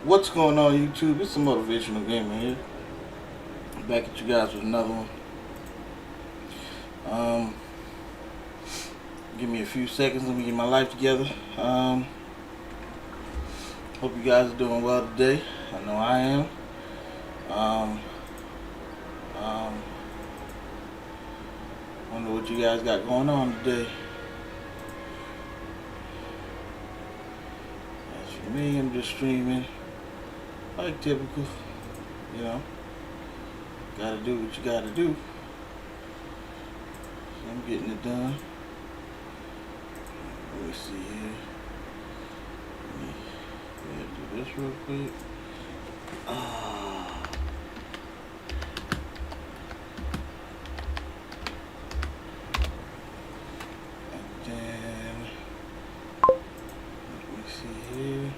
What's going on, YouTube? It's a motivational gamer here. Back at you guys with another one. Um, Give me a few seconds. Let me get my life together. Hope you guys are doing well today. I know I am. Um, Wonder what you guys got going on today. As for me, I'm just streaming like typical. You know, gotta do what you gotta do. So I'm getting it done. Let me see here. Let me do this real quick. And then let me see here.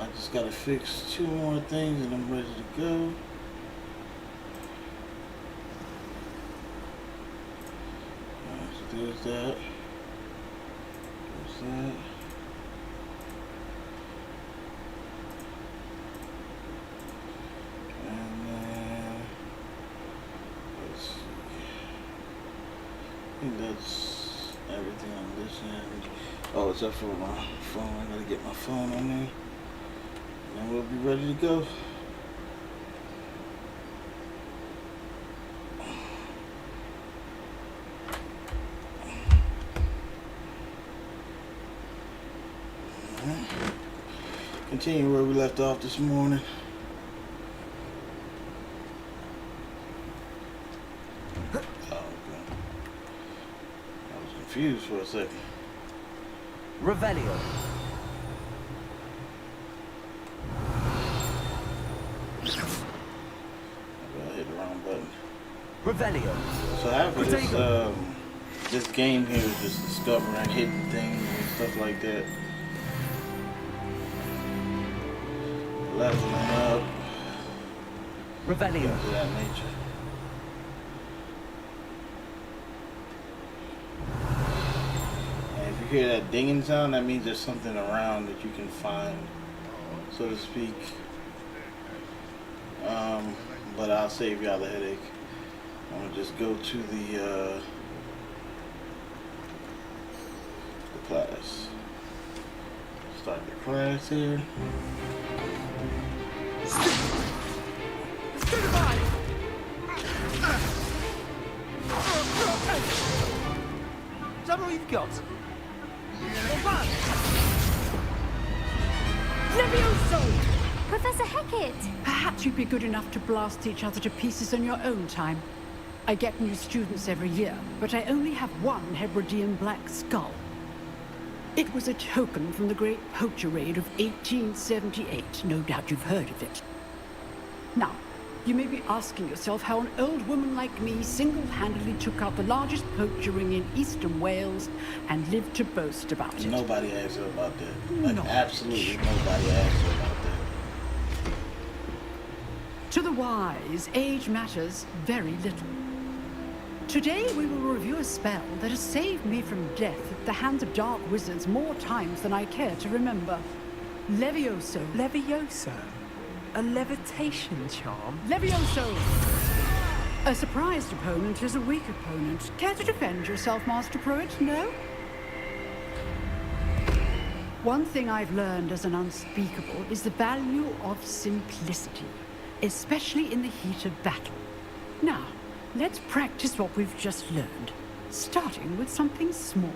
I just gotta fix two more things and I'm ready to go. So there's that. There's that. And then let's see. I think that's everything on this end. Oh, except for my phone. I gotta get my phone on there. And we'll be ready to go. Continue where we left off this morning. Oh, okay. I was confused for a second. Revelio. I hit the wrong button. Revelio. So after this game here is just discovering hidden things and stuff like that. Leveling up. Revelio. Things of that nature. And if you hear that dinging sound, that means there's something around that you can find, so to speak. But I'll save y'all the headache. I'm gonna just go to the class. Start the class here. Is that all you've got? Levioso! Professor Hackett! Perhaps you'd be good enough to blast each other to pieces in your own time. I get new students every year, but I only have one Hebridean black skull. It was a token from the Great Poacher Raid of 1878. No doubt you've heard of it. Now, you may be asking yourself how an old woman like me single-handedly took out the largest poacher ring in eastern Wales and lived to boast about it. Nobody asked her about that. Like, No. absolutely nobody asked her about that. To the wise, age matters very little. Today we will review a spell that has saved me from death at the hands of dark wizards more times than I care to remember. Levioso. Levioso? A levitation charm? Levioso! A surprised opponent is a weak opponent. Care to defend yourself, Master Pruitt? No? One thing I've learned as an unspeakable is the value of simplicity, especially in the heat of battle. Now, let's practice what we've just learned, starting with something small.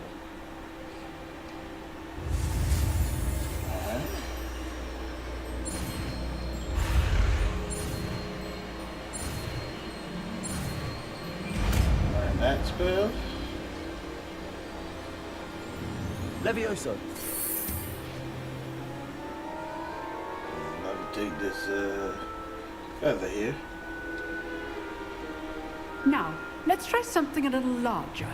Learn that spell. Levioso. Let me take this feather here. Now, let's try something a little larger.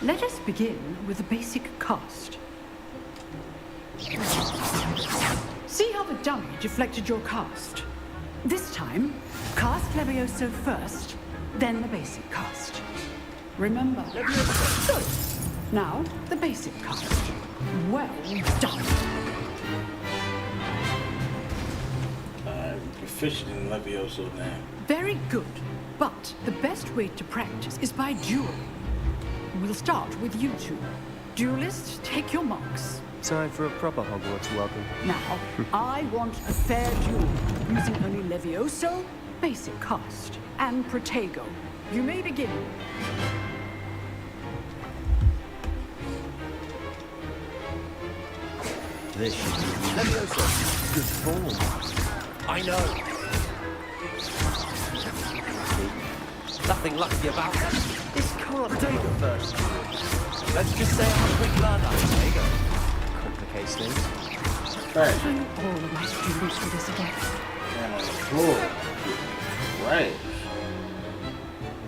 Let us begin with the basic cast. See how the dummy deflected your cast? This time, cast Levioso first, then the basic cast. Remember, good. Now, the basic cast. Well done. I'm proficient in Levioso now. Very good. But the best way to practice is by duel. We'll start with you two. Duelists, take your marks. Time for a proper Hogwarts welcome. Now, I want a fair duel, using only Levioso, basic cast, and Protego. You may begin. This should be Levioso. good form. I know. Nothing lucky about that. This can't Protego first. Let's just say I'm a quick learner. Protego. complicates things. Right. I know all of my students do this again. And on the floor. Right.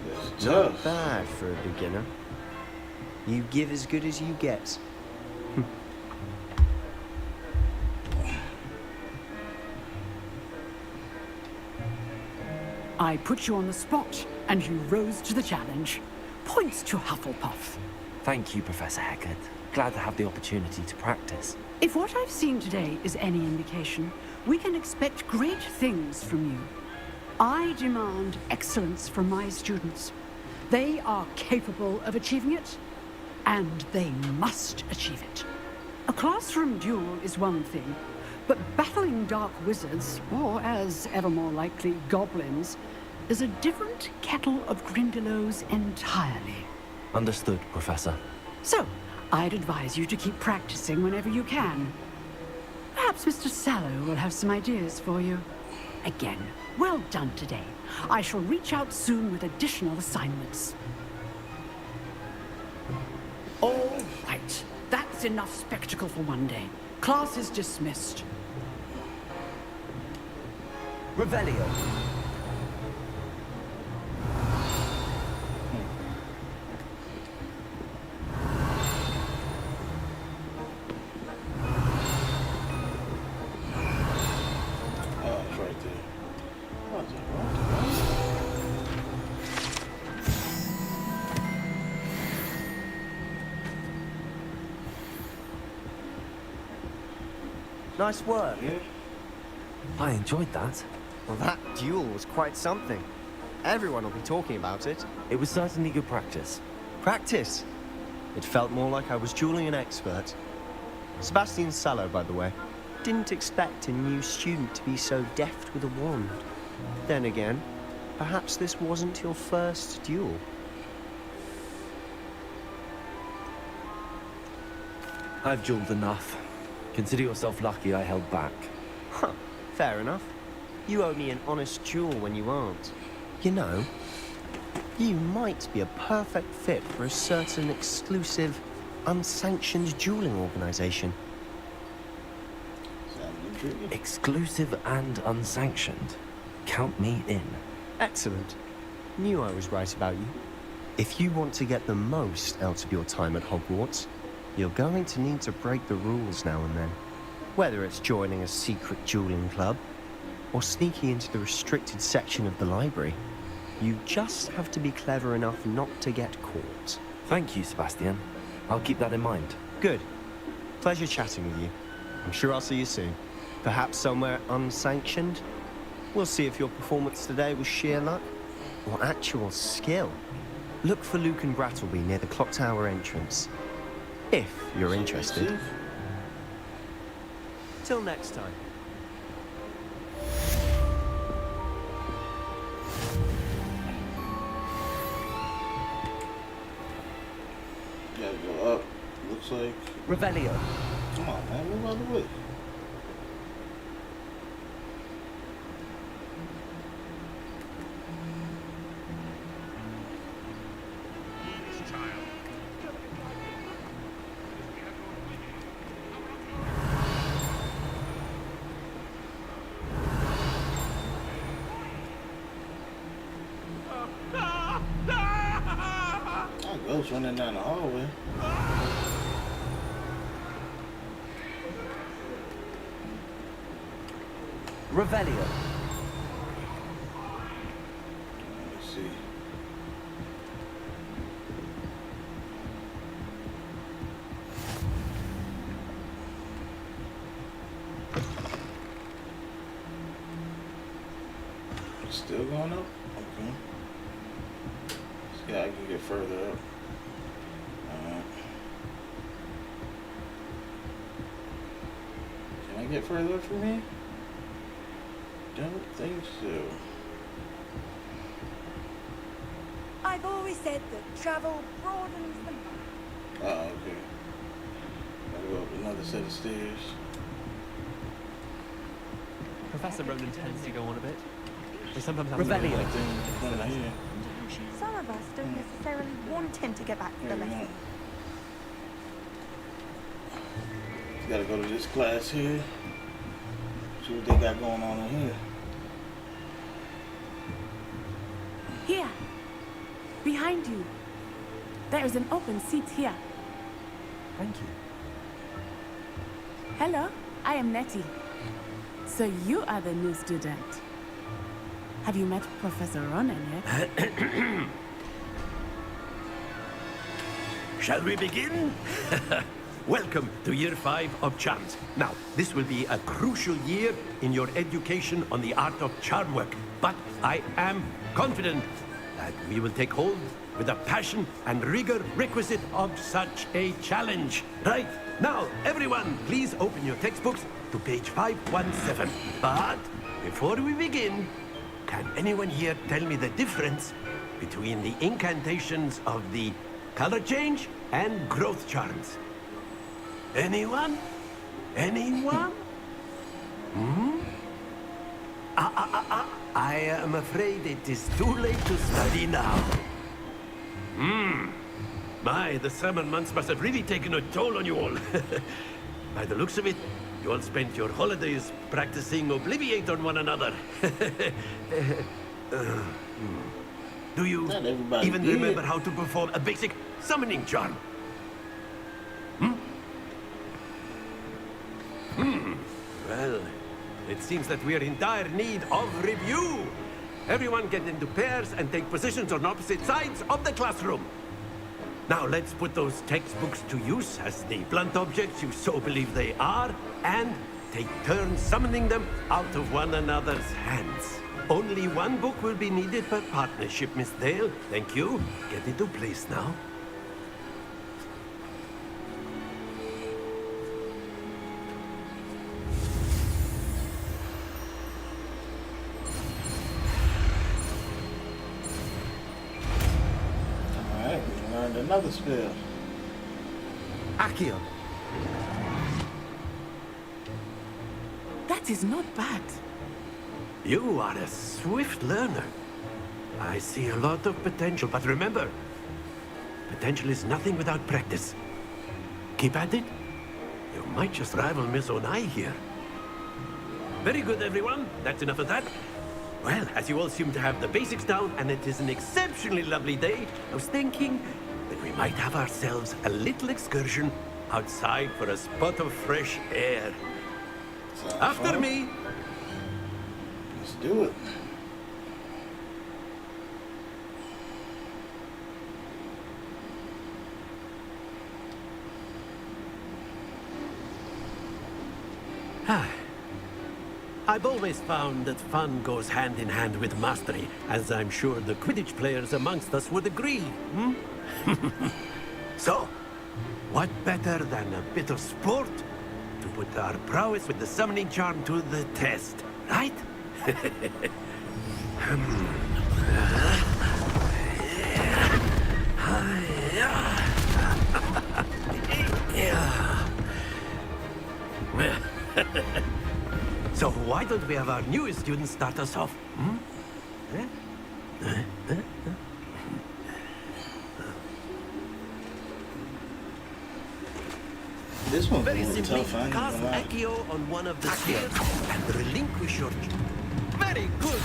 That's Not tough. bad for a beginner. You give as good as you get. I put you on the spot, and you rose to the challenge. Points to Hufflepuff. Thank you, Professor Hecat. Glad to have the opportunity to practice. If what I've seen today is any indication, we can expect great things from you. I demand excellence from my students. They are capable of achieving it, and they must achieve it. A classroom duel is one thing, but battling dark wizards, or as ever more likely, goblins, is a different kettle of Grindylows entirely. Understood, Professor. So, I'd advise you to keep practicing whenever you can. Perhaps Mr. Sallow will have some ideas for you. Again, well done today. I shall reach out soon with additional assignments. All right, that's enough spectacle for one day. Class is dismissed. Revelio. Oh, it's right there. What's it? Nice work. Yeah. I enjoyed that. Well, that duel was quite something. Everyone will be talking about it. It was certainly good practice. Practice. It felt more like I was dueling an expert. Sebastian Sallow, by the way. Didn't expect a new student to be so deft with a wand. Then again, perhaps this wasn't your first duel. I've dueled enough. Consider yourself lucky I held back. Huh, fair enough. You owe me an honest duel when you aren't. You know, you might be a perfect fit for a certain exclusive, unsanctioned dueling organization. Sounds intriguing. Exclusive and unsanctioned. Count me in. Excellent. Knew I was right about you. If you want to get the most out of your time at Hogwarts, you're going to need to break the rules now and then. Whether it's joining a secret dueling club, or sneaking into the restricted section of the library, you just have to be clever enough not to get caught. Thank you, Sebastian. I'll keep that in mind. Good. Pleasure chatting with you. I'm sure I'll see you soon. Perhaps somewhere unsanctioned? We'll see if your performance today was sheer luck or actual skill. Look for Luke and Brattleby near the clock tower entrance. If you're interested. Till next time. Gotta go up. Looks like. Revelio. Come on, man. Move out of the way. I ghost running down the hallway. Revelio. Let's see. Still going up? Okay. See how I can get further up. Can I get further up from here? Don't think so. I've always said that travel broadens the mind. Oh, okay. Gotta go up another set of stairs. Professor Ronan tends to go on a bit. We sometimes have Revelio. Like thing in front of here. Some of us don't necessarily want him to get back to the Yeah, we lesson. don't. Gotta go to this class here. See what they got going on in here. Here, behind you. There is an open seat here. Thank you. Hello, I am Nettie. So you are the new student. Have you met Professor Ronan yet? Shall we begin? Welcome to Year 5 of Charms. Now, this will be a crucial year in your education on the art of charm work. But I am confident that we will take hold with the passion and rigor requisite of such a challenge. Right, now, everyone, please open your textbooks to page 517. But before we begin, can anyone here tell me the difference between the incantations of the color change and growth charms? Anyone? Anyone? I am afraid it is too late to study now. My, the summer months must have really taken a toll on you all. By the looks of it, you all spent your holidays practicing Obliviate on one another. Do you Not everybody even did. remember how to perform a basic summoning charm? Well, it seems that we are in dire need of review. Everyone get into pairs and take positions on opposite sides of the classroom. Now let's put those textbooks to use as the blunt objects you so believe they are, and take turns summoning them out of one another's hands. Only one book will be needed per partnership, Miss Dale. Thank you. Get into place now. Alright, we learned another spell. Accio. That is not bad. You are a swift learner. I see a lot of potential, but remember, potential is nothing without practice. Keep at it. You might just rival Miss Onai here. Very good, everyone. That's enough of that. Well, as you all seem to have the basics down, and it is an exceptionally lovely day, I was thinking that we might have ourselves a little excursion outside for a spot of fresh air. Sounds After fun. me. Let's do it. I've always found that fun goes hand in hand with mastery, as I'm sure the Quidditch players amongst us would agree. So, what better than a bit of sport to put our prowess with the summoning charm to the test, right? So why don't we have our newest student start us off? This one's Very a little simply, tough, I ain't cast gonna lie. Accio on one of the spheres and relinquish your... Very good!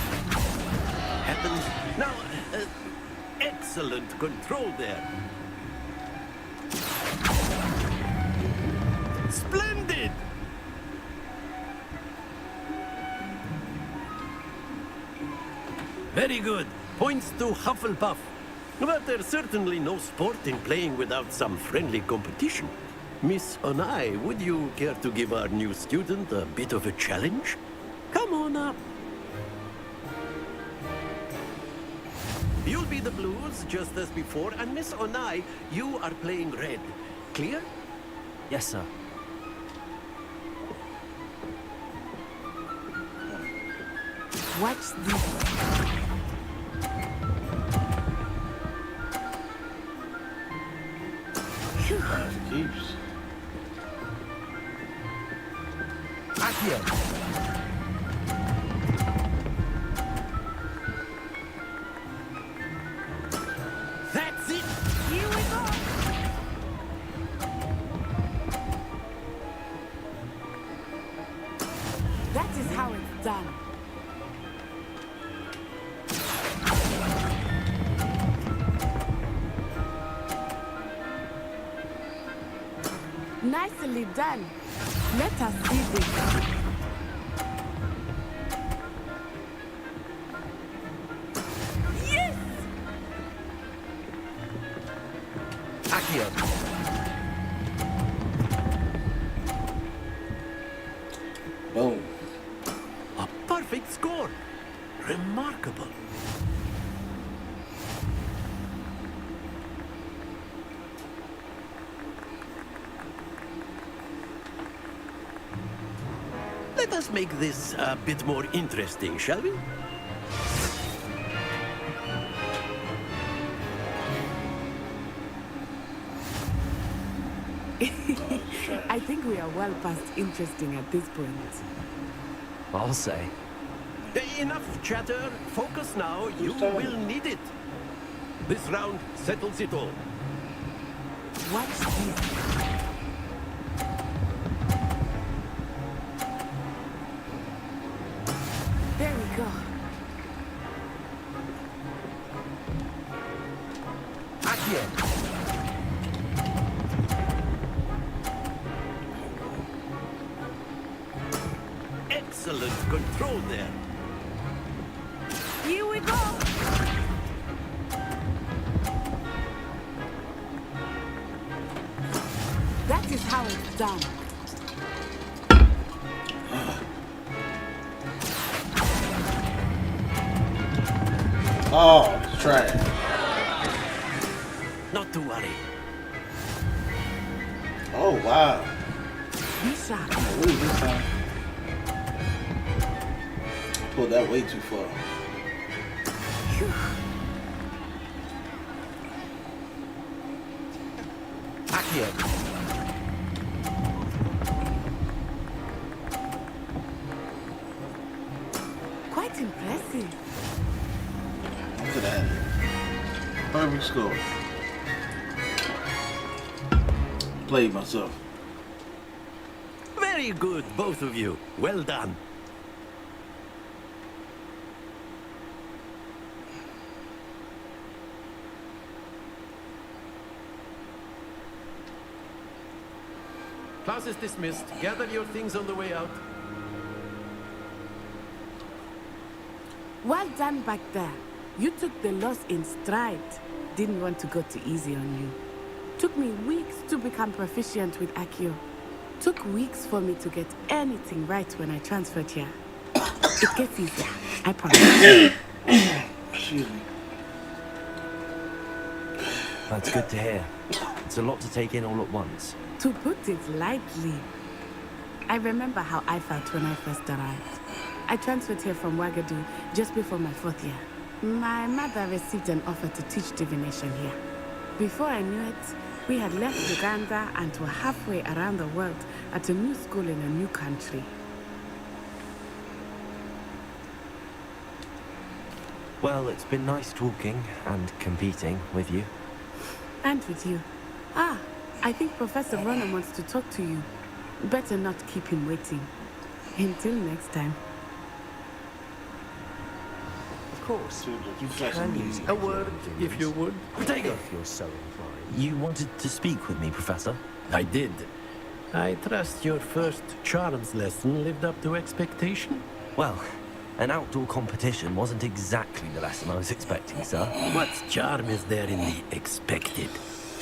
Heavens! Now, excellent control there. Splendid! Very good. Points to Hufflepuff. But there's certainly no sport in playing without some friendly competition. Miss Onai, would you care to give our new student a bit of a challenge? Come on up. You'll be the blues, just as before, and Miss Onai, you are playing red. Clear? Yes, sir. Watch this. Keeps. Accio. That's it! Here we go. That is how it's done. Nicely done. Let us see this. Yes! Accio. Boom. A perfect score. Remarkable. Let us make this a bit more interesting, shall we? I think we are well past interesting at this point. I'll say. Enough chatter. Focus now. You will need it. This round settles it all. Watch this. There we go. Accio. Excellent control there. Here we go. That is how it's done. Oh, it's trash. Not to worry. Oh, wow. Be sharp. What is this time? Pulled that way too far. Accio. Quite impressive. Look at that. Perfect score. Played myself. Very good, both of you. Well done. Class is dismissed. Gather your things on the way out. Well done back there. You took the loss in stride. Didn't want to go too easy on you. Took me weeks to become proficient with Accio. Took weeks for me to get anything right when I transferred here. It gets easier, I promise. Excuse me. That's good to hear. It's a lot to take in all at once. To put it lightly, I remember how I felt when I first arrived. I transferred here from Wagadu just before my 4th year. My mother received an offer to teach divination here. Before I knew it, we had left Uganda and were halfway around the world at a new school in a new country. Well, it's been nice talking and competing with you. And with you. Ah, I think Professor Ronan wants to talk to you. Better not keep him waiting. Until next time. Of course, you Professor can Lee. use A word, if you would. Take it. if you're so inclined. You wanted to speak with me, Professor? I did. I trust your first charms lesson lived up to expectation? Well, an outdoor competition wasn't exactly the lesson I was expecting, sir. What charm is there in the expected?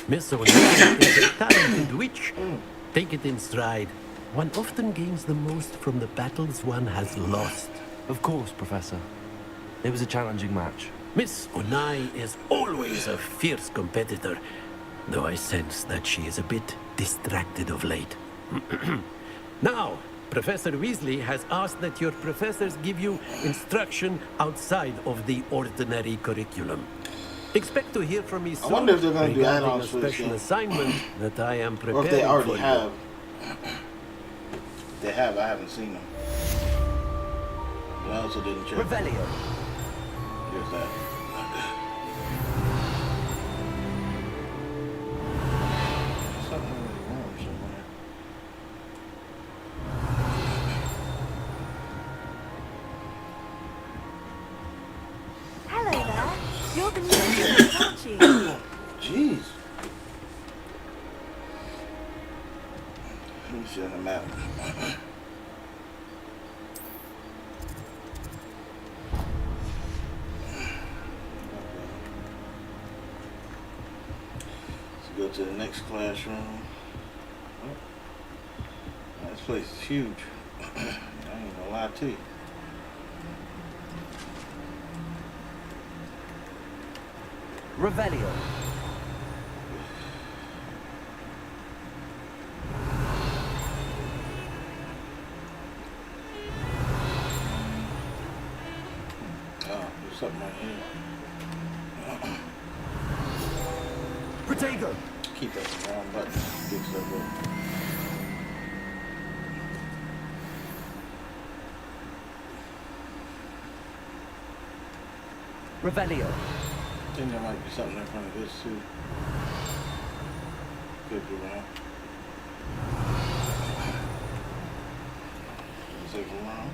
Miss O'Neill is a talented witch. Take it in stride. One often gains the most from the battles one has lost. Of course, Professor. It was a challenging match. Miss Onai is always a fierce competitor, though I sense that she is a bit distracted of late. Now, Professor Weasley has asked that your professors give you instruction outside of the ordinary curriculum. Expect to hear from me soon wonder if they're gonna do regarding a add-ons for this special game. assignment that I am Or preparing if they already for have. you. If they have, I haven't seen them. But I also didn't check. Revelio. Here's that. Something in the room somewhere. Hello there. You're the new student, aren't you? Jeez. Let me see on the map. Let's go to the next classroom. Oh, this place is huge. I ain't gonna lie to you. Revelio. Oh, there's something right here. Protego. Keep that the wrong button. Get stuff up. Revelio. I think there might be something in front of this too. Could be wrong. Is it wrong?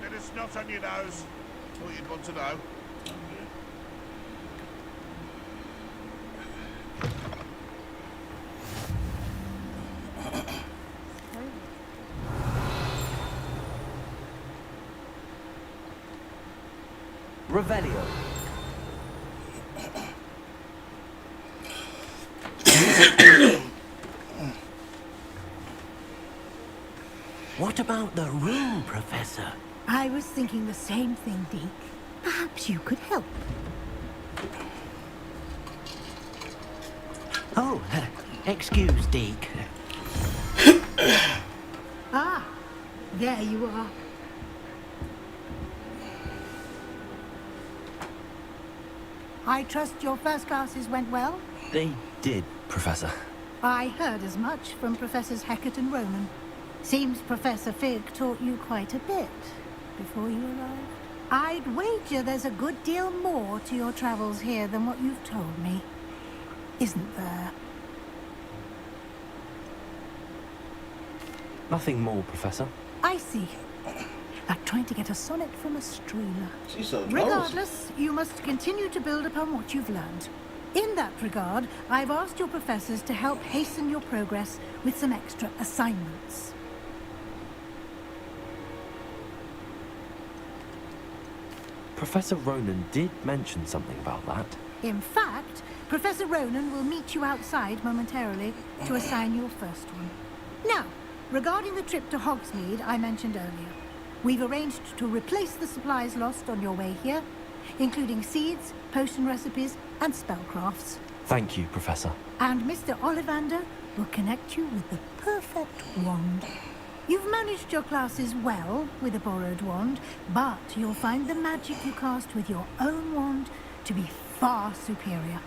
Let us not on your nose. What you'd want to know. Okay. Revelio. What about the room, Professor? I was thinking the same thing, Deke. Perhaps you could help. Oh, excuse, Deke. Ah, there you are. I trust your first classes went well? They did, Professor. I heard as much from Professors Hecat and Ronan. Seems Professor Fig taught you quite a bit before you arrived. I'd wager there's a good deal more to your travels here than what you've told me. Isn't there? Nothing more, Professor. I see. Like trying to get a sonnet from a streamer. She's so nosy. Regardless, you must continue to build upon what you've learned. In that regard, I've asked your professors to help hasten your progress with some extra assignments. Professor Ronan did mention something about that. In fact, Professor Ronan will meet you outside momentarily to assign your first one. Now, regarding the trip to Hogsmeade I mentioned earlier, we've arranged to replace the supplies lost on your way here, including seeds, potion recipes, and spellcrafts. Thank you, Professor. And Mr. Ollivander will connect you with the perfect wand. You've managed your classes well with a borrowed wand, but you'll find the magic you cast with your own wand to be far superior.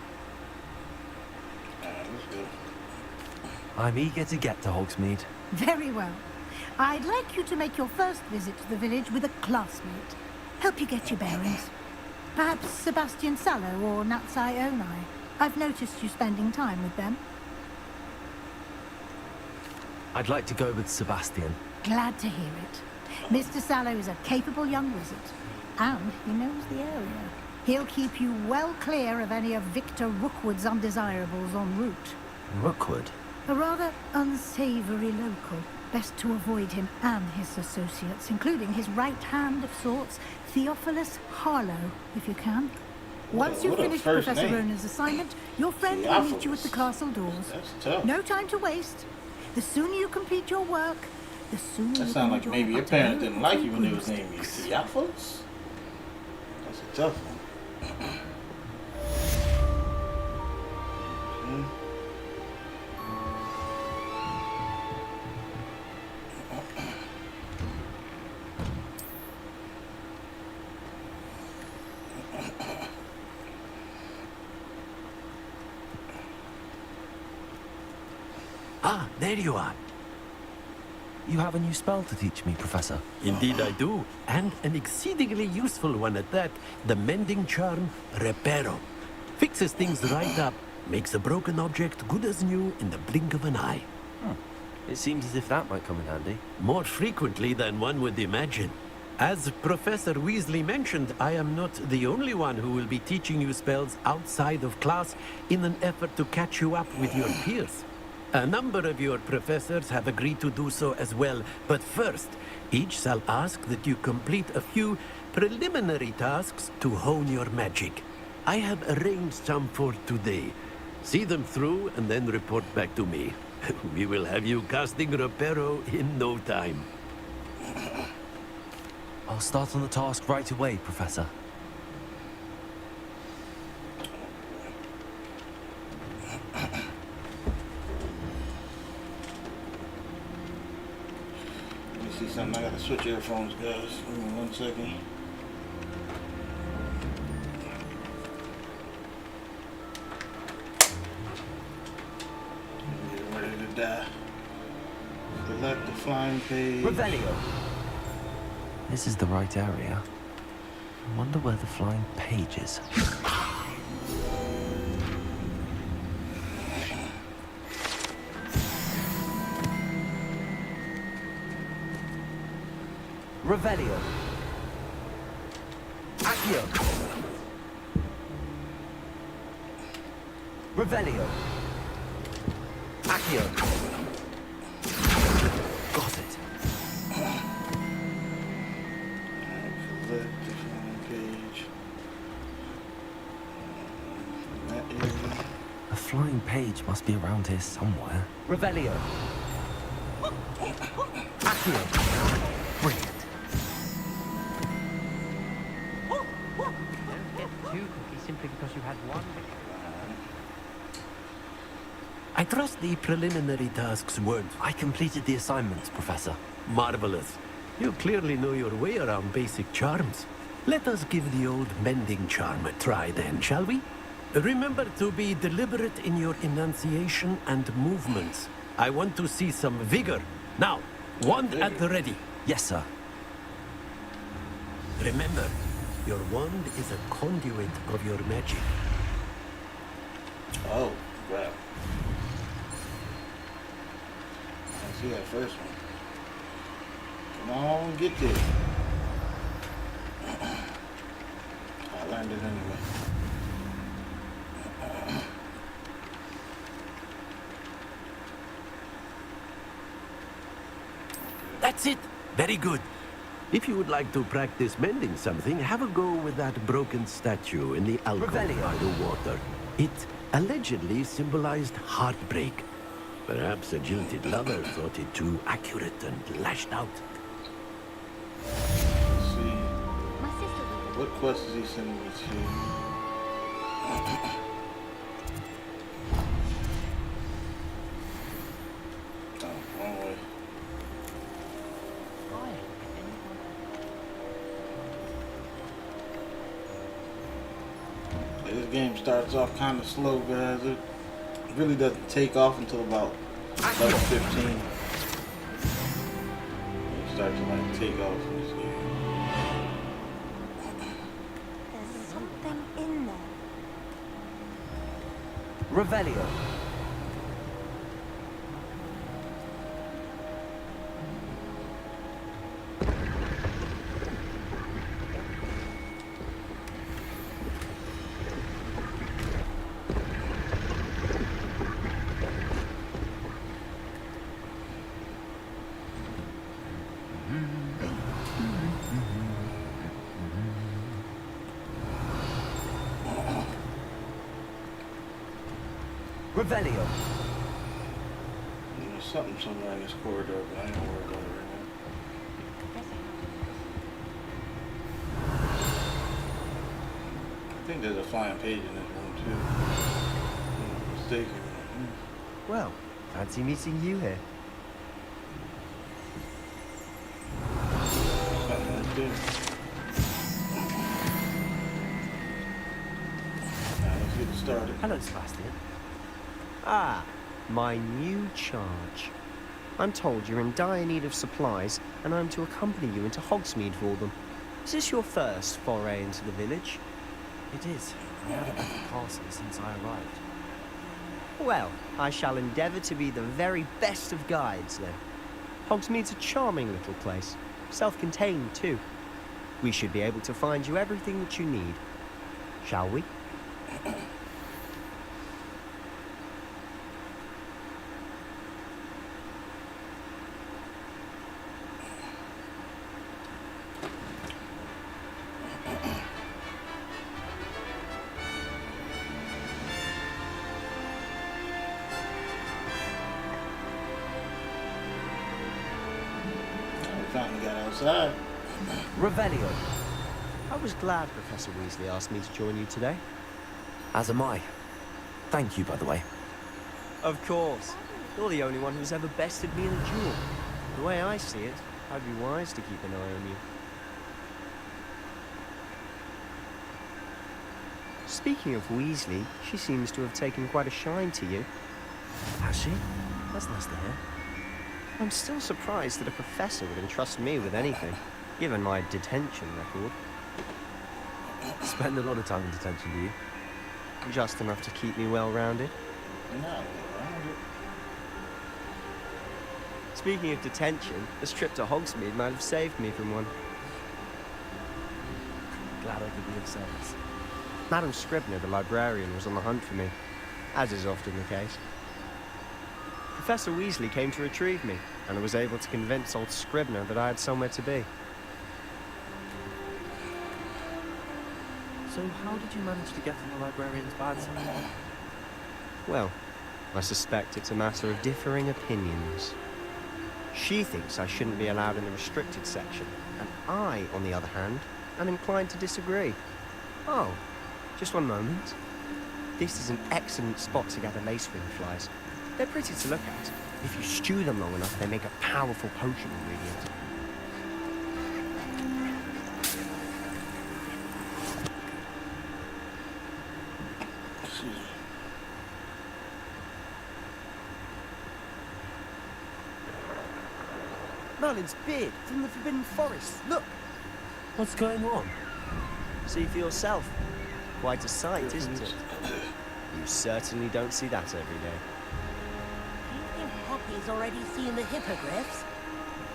I'm eager to get to Hogsmeade. Very well. I'd like you to make your first visit to the village with a classmate. Help you get your bearings. Perhaps Sebastian Sallow or Natsai Onai. I've noticed you spending time with them. I'd like to go with Sebastian. Glad to hear it. Mr. Sallow is a capable young wizard, and he knows the area. He'll keep you well clear of any of Victor Rookwood's undesirables en route. Rookwood? A rather unsavory local. Best to avoid him and his associates, including his right hand of sorts, Theophilus Harlow, if you can. Once you've finished Professor Ronan's assignment, your friend will meet you at the castle doors. That's tough. No time to waste. The sooner you complete your work, the sooner That sounds like maybe your parents didn't like you when they was naming you Theophilus. That's a tough one. Ah, there you are. You have a new spell to teach me, Professor. Indeed I do, and an exceedingly useful one at that. The mending charm, Reparo. Fixes things right up, makes a broken object good as new in the blink of an eye. It seems as if that might come in handy. More frequently than one would imagine. As Professor Weasley mentioned, I am not the only one who will be teaching you spells outside of class in an effort to catch you up with your peers. A number of your professors have agreed to do so as well, but first, each shall ask that you complete a few preliminary tasks to hone your magic. I have arranged some for today. See them through and then report back to me. We will have you casting Reparo in no time. I'll start on the task right away, Professor. Let me see something. I gotta switch earphones, guys. Give me 1 second. Get ready to die. Select the flying page. Revelio. This is the right area. I wonder where the flying page is. Revelio. Accio. Revelio. Accio. Got it. Select the flying page. That area. A flying page must be around here somewhere. Revelio. Accio. Brilliant. Simply because you had one. I trust the preliminary tasks weren't. I completed the assignments, Professor. Marvelous. You clearly know your way around basic charms. Let us give the old mending charm a try then, shall we? Remember to be deliberate in your enunciation and movements. I want to see some vigor. Now, wand at the ready. Yes, sir. Remember, your wand is a conduit of your magic. Oh, crap. I see that first one. Come on, get there. I learned it anyway. That's it. Very good. If you would like to practice mending something, have a go with that broken statue in the alcove by the water. It allegedly symbolized heartbreak. Perhaps a jilted lover thought it too accurate and lashed out. Let's see. My sister will. What quest is he sending me to? Oh, wrong way. This game starts off kind of slow, guys. It really doesn't take off until about level 15. It starts to like take off in this game. There's something in there. Revelio. Revelio. You know, something somewhere in this corridor, but I ain't gonna worry about it right now. I think there's a flying page in this room too. If I'm not mistaken. Well, fancy meeting you here. Something right there. Alright, let's get it started. Hello, Sebastian. Ah, my new charge. I'm told you're in dire need of supplies, and I'm to accompany you into Hogsmeade for them. Is this your first foray into the village? It is. I haven't left the castle since I arrived. Well, I shall endeavour to be the very best of guides, then. Hogsmeade's a charming little place. Self-contained, too. We should be able to find you everything that you need. Shall we? Finally got outside. Revelio. I was glad Professor Weasley asked me to join you today. As am I. Thank you, by the way. Of course. You're the only one who's ever bested me in a duel. The way I see it, I'd be wise to keep an eye on you. Speaking of Weasley, she seems to have taken quite a shine to you. Has she? That's nice to hear. I'm still surprised that a professor would entrust me with anything, given my detention record. Spend a lot of time in detention, do you? Just enough to keep me well-rounded. Not rounded. Speaking of detention, this trip to Hogsmeade might have saved me from one. Glad I could be of service. Madam Scribner, the librarian, was on the hunt for me, as is often the case. Professor Weasley came to retrieve me, and I was able to convince old Scribner that I had somewhere to be. So how did you manage to get on the librarian's bad side? Well, I suspect it's a matter of differing opinions. She thinks I shouldn't be allowed in the restricted section, and I, on the other hand, am inclined to disagree. Oh, just one moment. This is an excellent spot to gather lacewing flies. They're pretty to look at. If you stew them long enough, they make a powerful potion ingredient. Merlin's beard from the Forbidden Forest. Look! What's going on? See for yourself. Quite a sight, isn't it? You certainly don't see that every day. Do you think Poppy's already seen the hippogriffs?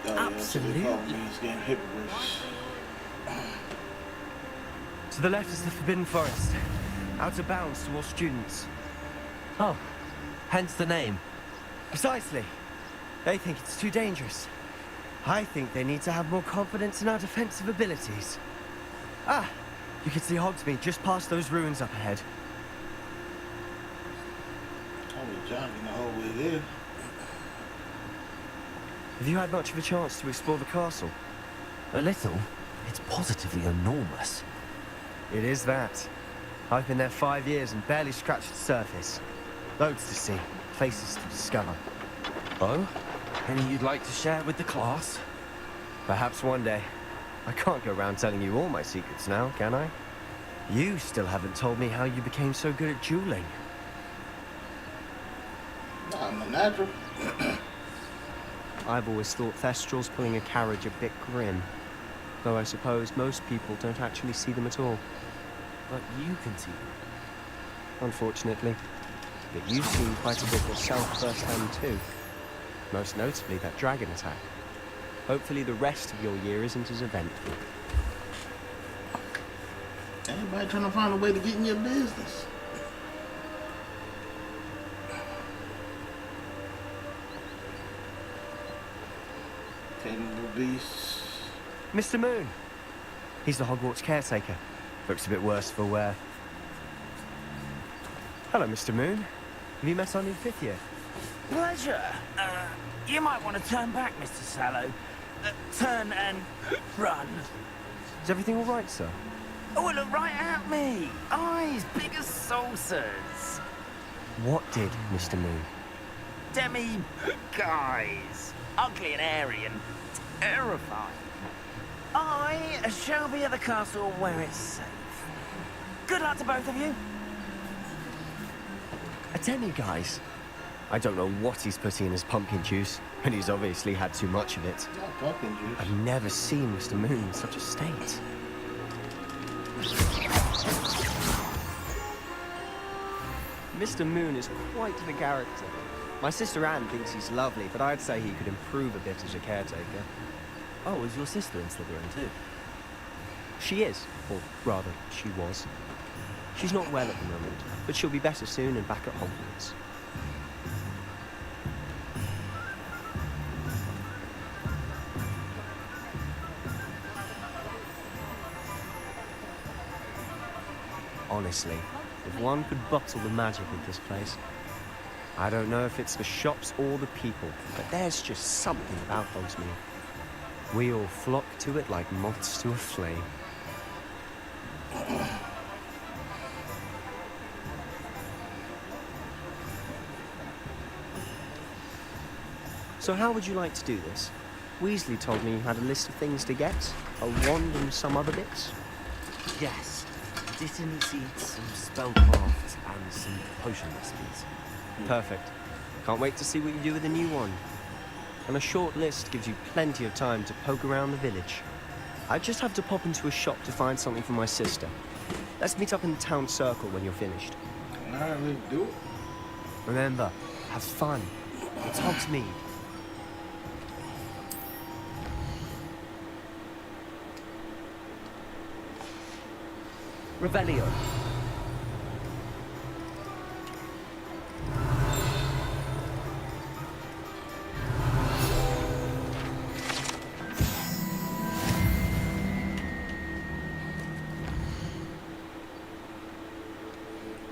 Absolutely. These game hippogriffs. To the left is the Forbidden Forest. Out of bounds to all students. Oh, hence the name. Precisely. They think it's too dangerous. I think they need to have more confidence in our defensive abilities. Ah, you can see Hogsmeade just past those ruins up ahead. I was jogging the whole way there. Have you had much of a chance to explore the castle? A little. It's positively enormous. It is that. I've been there 5 years and barely scratched the surface. Loads to see, places to discover. Oh? Any you'd like to share with the class? Perhaps one day. I can't go around telling you all my secrets now, can I? You still haven't told me how you became so good at dueling. I'm a natural. I've always thought Thestrals pulling a carriage a bit grim. Though I suppose most people don't actually see them at all. But you can see them. Unfortunately. But you've seen quite a bit yourself firsthand too. Most notably that dragon attack. Hopefully the rest of your year isn't as eventful. Anybody trying to find a way to get in your business? Capable beasts. Mr. Moon! He's the Hogwarts caretaker. Looks a bit worse for wear. Hello, Mr. Moon. Have you met our new fifth year? Pleasure. You might want to turn back, Mr. Sallow. Turn and run. Is everything all right, sir? Oh, look right at me. Eyes big as saucers. What did, Mr. Moon? Guys. Ugly and hairy and terrifying. I shall be at the castle where it's safe. Good luck to both of you. Attend you guys. I don't know what he's putting in his pumpkin juice, and he's obviously had too much of it. Yeah, pumpkin juice. I've never seen Mr. Moon in such a state. Mr. Moon is quite the character. My sister Anne thinks he's lovely, but I'd say he could improve a bit as a caretaker. Oh, is your sister in Slytherin too? She is, or rather, she was. She's not well at the moment, but she'll be better soon and back at Hogwarts. Honestly, if one could bottle the magic of this place. I don't know if it's the shops or the people, but there's just something about Hogsmeade. We all flock to it like moths to a flame. So how would you like to do this? Weasley told me you had a list of things to get, a wand and some other bits. Yes. Dittany seeds, some spellcraft, and some potion recipes. Perfect. Can't wait to see what you do with the new one. And a short list gives you plenty of time to poke around the village. I just have to pop into a shop to find something for my sister. Let's meet up in the town circle when you're finished. Alright, let's do it. Remember, have fun. It's Hogsmeade. Revelio.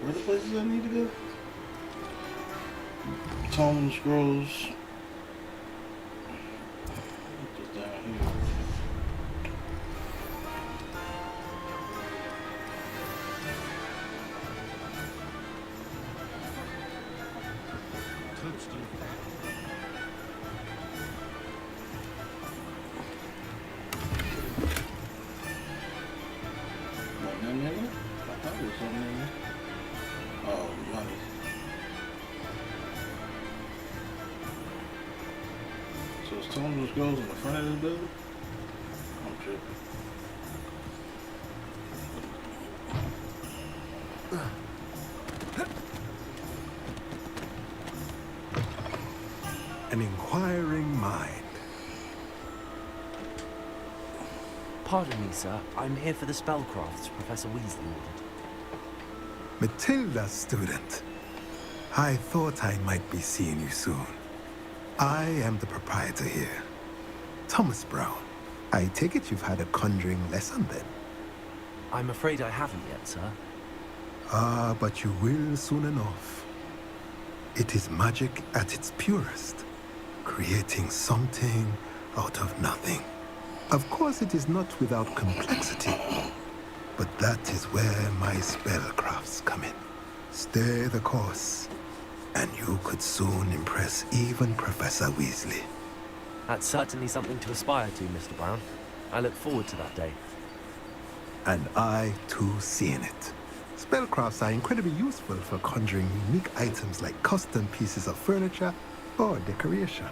Where the places I need to go? Tome Scrolls. Just down here. Nothing in there? I thought there was something in there. Oh, money. So it's Tomes Scrolls in the front of this building? I'm tripping. An inquiring mind. Pardon me, sir. I'm here for the spellcrafts Professor Weasley ordered. Matilda's student. I thought I might be seeing you soon. I am the proprietor here, Thomas Brown. I take it you've had a conjuring lesson then? I'm afraid I haven't yet, sir. Ah, but you will soon enough. It is magic at its purest, creating something out of nothing. Of course, it is not without complexity, but that is where my spellcrafts come in. Stay the course, and you could soon impress even Professor Weasley. That's certainly something to aspire to, Mr. Brown. I look forward to that day. And I, too, seeing it. Spellcrafts are incredibly useful for conjuring unique items like custom pieces of furniture or decoration.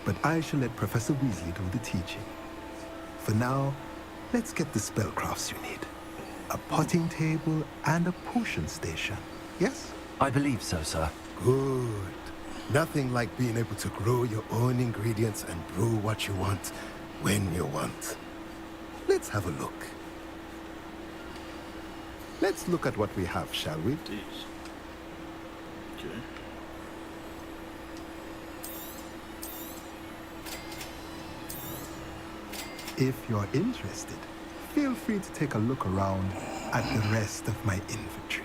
But I shall let Professor Weasley do the teaching. For now, let's get the spellcrafts you need. A potting table and a potion station, yes? I believe so, sir. Good. Nothing like being able to grow your own ingredients and brew what you want when you want. Let's have a look. Let's look at what we have, shall we? Jeez. Okay. If you're interested, feel free to take a look around at the rest of my inventory.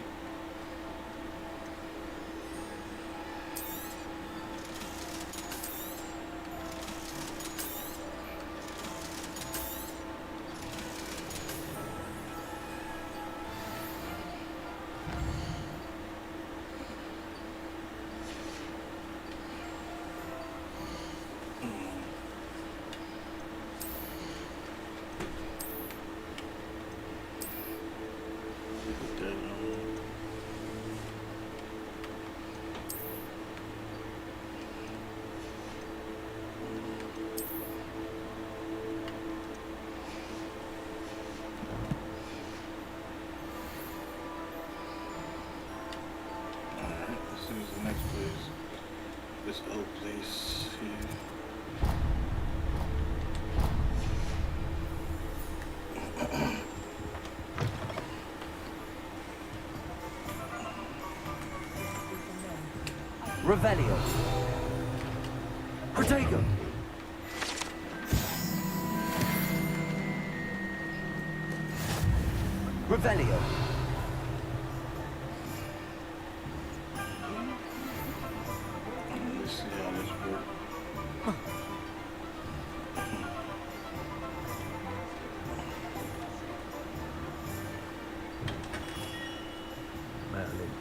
Where's the next place? This old place here. Revelio. Protego. Revelio. Let's see how this works. Madeline.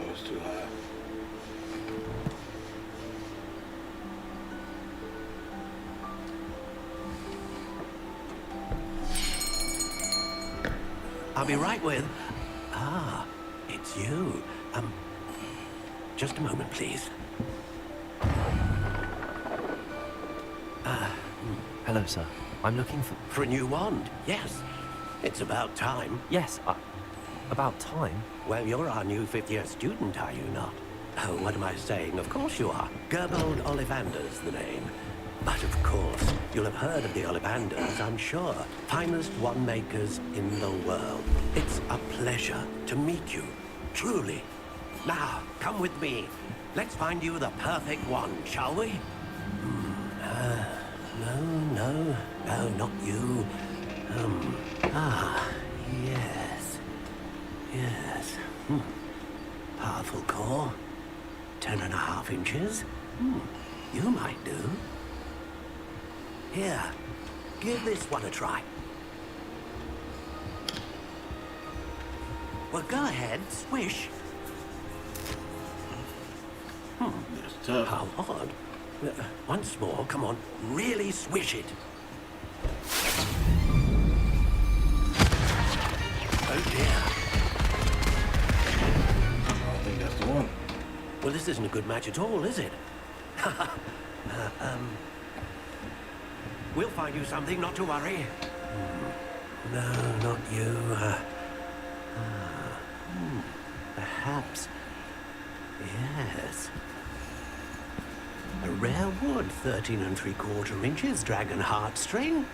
Oh, it's too high. I'll be right with... Ah, it's you. Just a moment, please. Hello, sir. I'm looking for... For a new wand, yes. It's about time. Yes, about time? Well, you're our new fifth-year student, are you not? Oh, what am I saying? Of course you are. Gerbold Ollivander's the name. But of course, you'll have heard of the Ollivanders, I'm sure. Finest wand makers in the world. It's a pleasure to meet you, truly. Now, come with me. Let's find you the perfect wand, shall we? No, not you. Yes. Powerful core. 10.5 inches. You might do. Here, give this one a try. Well, go ahead, swish. That's tough. How odd. Once more, come on, really swish it. Oh dear. I think that's the one. Well, this isn't a good match at all, is it? We'll find you something, not to worry. No, not you. Perhaps. Yes. A rare wood, 13 3/4 inches, dragon heartstring.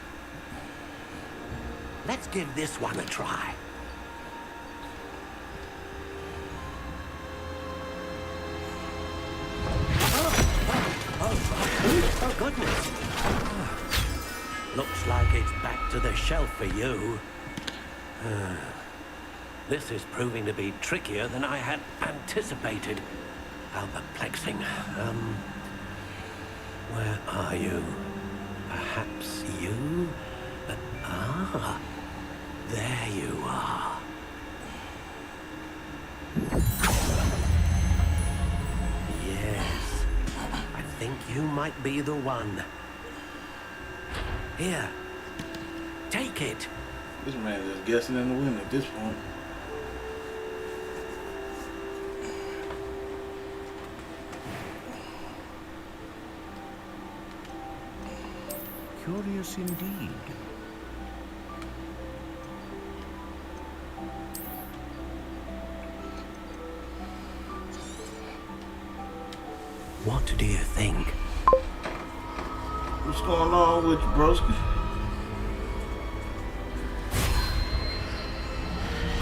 Let's give this one a try. Oh, goodness. Looks like it's back to the shelf for you. This is proving to be trickier than I had anticipated. How perplexing. Where are you? Perhaps you? There you are. Yes, I think you might be the one. Here, take it. This man is guessing in the wind at this point. Curious indeed. What do you think? What's going on with you, broski?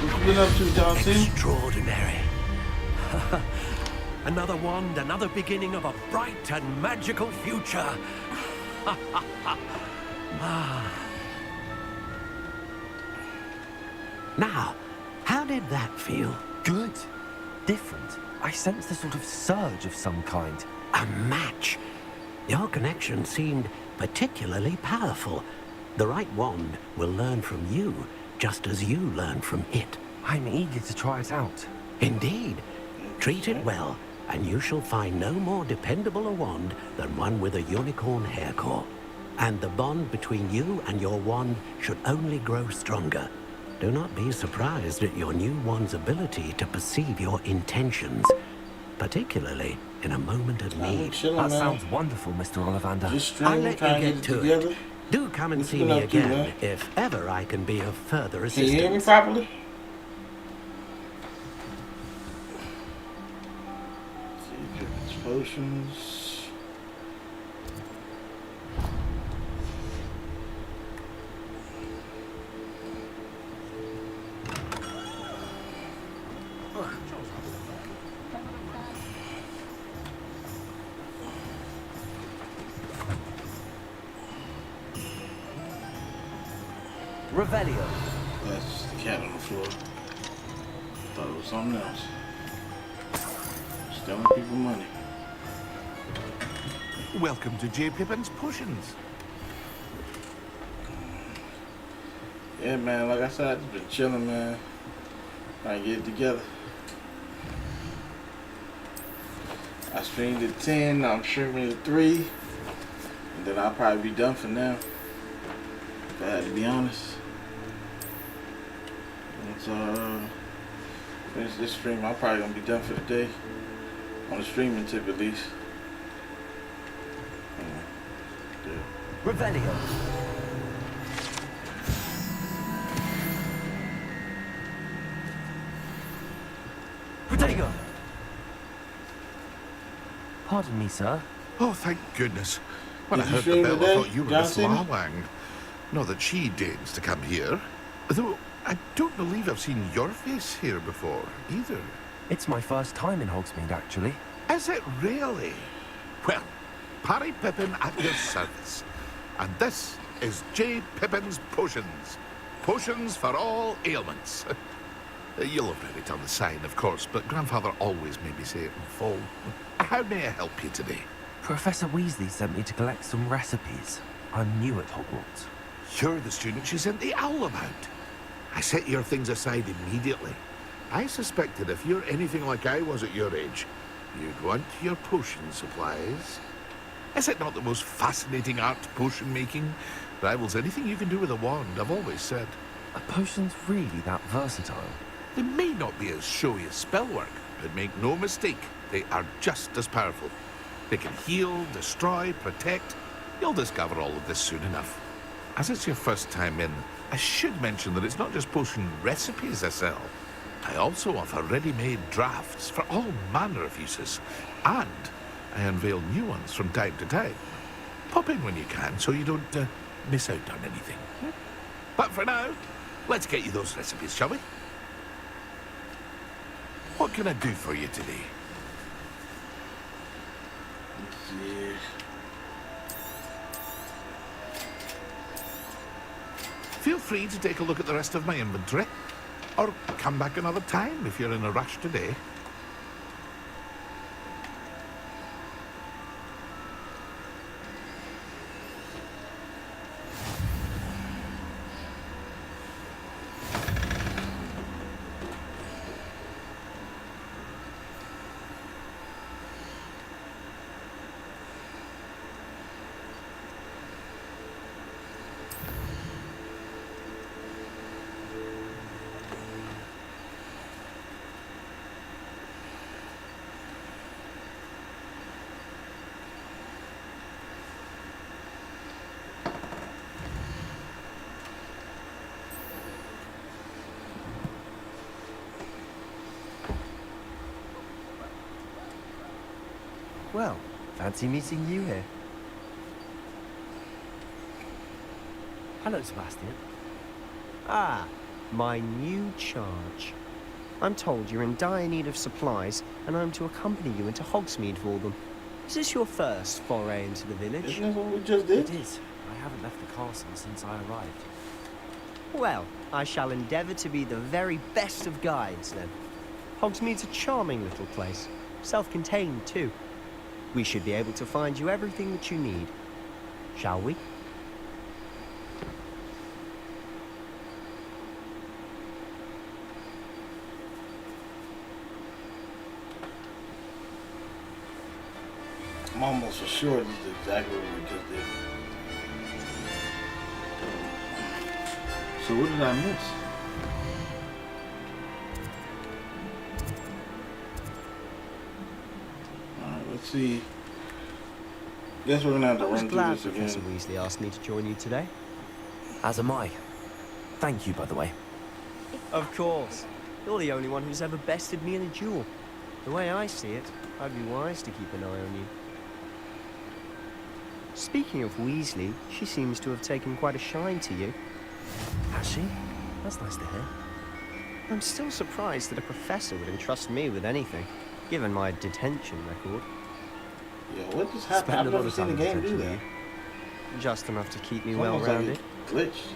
What you been up to, John C? Extraordinary. Another wand, another beginning of a bright and magical future. Now, how did that feel? Good. Different. I sensed a sort of surge of some kind. A match. Your connection seemed particularly powerful. The right wand will learn from you, just as you learn from it. I'm eager to try it out. Indeed. Treat it well, and you shall find no more dependable a wand than one with a unicorn hair core. And the bond between you and your wand should only grow stronger. Do not be surprised at your new wand's ability to perceive your intentions. particularly in a moment of need. That sounds wonderful, Mr. Ollivander. I'll let you get to it. Do come and see me again if ever I can be of further assistance. Can you hear me properly? Potions. Revelio. That's the cat on the floor. Thought it was something else. Stealing people money. Welcome to J. Pippin's Potions. Yeah, man, like I said, I've just been chilling, man. Trying to get it together. I streamed at 10, now I'm streaming at 3. And then I'll probably be done for now. If I had to be honest. Once finish this stream, I'm probably gonna be done for the day. On the streaming tip at least. Revelio. Protego. Pardon me, sir. Oh, thank goodness. When I Did you heard the stream bell, today, I thought you were John Miss Cena? Lawang. Not that she deigns to come here. Though I don't believe I've seen your face here before, either. It's my first time in Hogsmeade, actually. Is it really? Well, Parry Pippin at your service. And this is J. Pippin's Potions. Potions for all ailments. You'll have read it on the sign, of course, but Grandfather always made me say it in full. How may I help you today? Professor Weasley sent me to collect some recipes. I'm new at Hogwarts. You're the student she sent the owl about. I set your things aside immediately. I suspected if you're anything like I was at your age, you'd want your potion supplies. Is it not the most fascinating art, potion making? Rivals anything you can do with a wand, I've always said. Are potions really that versatile? They may not be as showy as spellwork, but make no mistake, they are just as powerful. They can heal, destroy, protect. You'll discover all of this soon enough. As it's your first time in, I should mention that it's not just potion recipes I sell. I also offer ready-made drafts for all manner of uses, and I unveil new ones from time to time. Pop in when you can so you don't miss out on anything. But for now, let's get you those recipes, shall we? What can I do for you today? Yeah. Feel free to take a look at the rest of my inventory, or come back another time if you're in a rush today. Well, fancy meeting you here. Hello, Sebastian. Ah, my new charge. I'm told you're in dire need of supplies, and I'm to accompany you into Hogsmeade for them. Is this your first foray into the village? Isn't that what we just did? It is. I haven't left the castle since I arrived. Well, I shall endeavour to be the very best of guides, then. Hogsmeade's a charming little place. Self-contained, too. We should be able to find you everything that you need. Shall we? I'm almost for sure this is exactly what we just did. So what did I miss? let's see. Guess we're gonna have to I was run through glad this Professor again. Weasley asked me to join you today. As am I. Thank you, by the way. Of course. You're the only one who's ever bested me in a duel. The way I see it, I'd be wise to keep an eye on you. Speaking of Weasley, she seems to have taken quite a shine to you. Has she? That's nice to hear. I'm still surprised that a professor would entrust me with anything, given my detention record. Yeah, what just happened? I've never seen the game do that. Just enough to keep me It's almost like well-rounded. it glitched.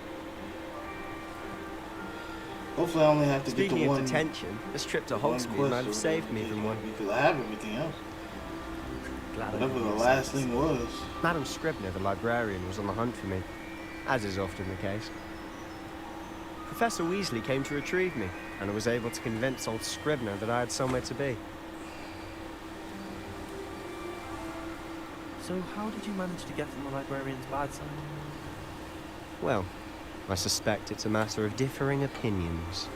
Hopefully I only have to get Speaking to of one. detention, this trip to Hogsmeade might have saved me from one. Because I have everything else. Glad Whatever the last thing was. Madam Scribner, the librarian, was on the hunt for me, as is often the case. Professor Weasley came to retrieve me, and I was able to convince old Scribner that I had somewhere to be. So how did you manage to get from the librarian's bad side? Well, I suspect it's a matter of differing opinions.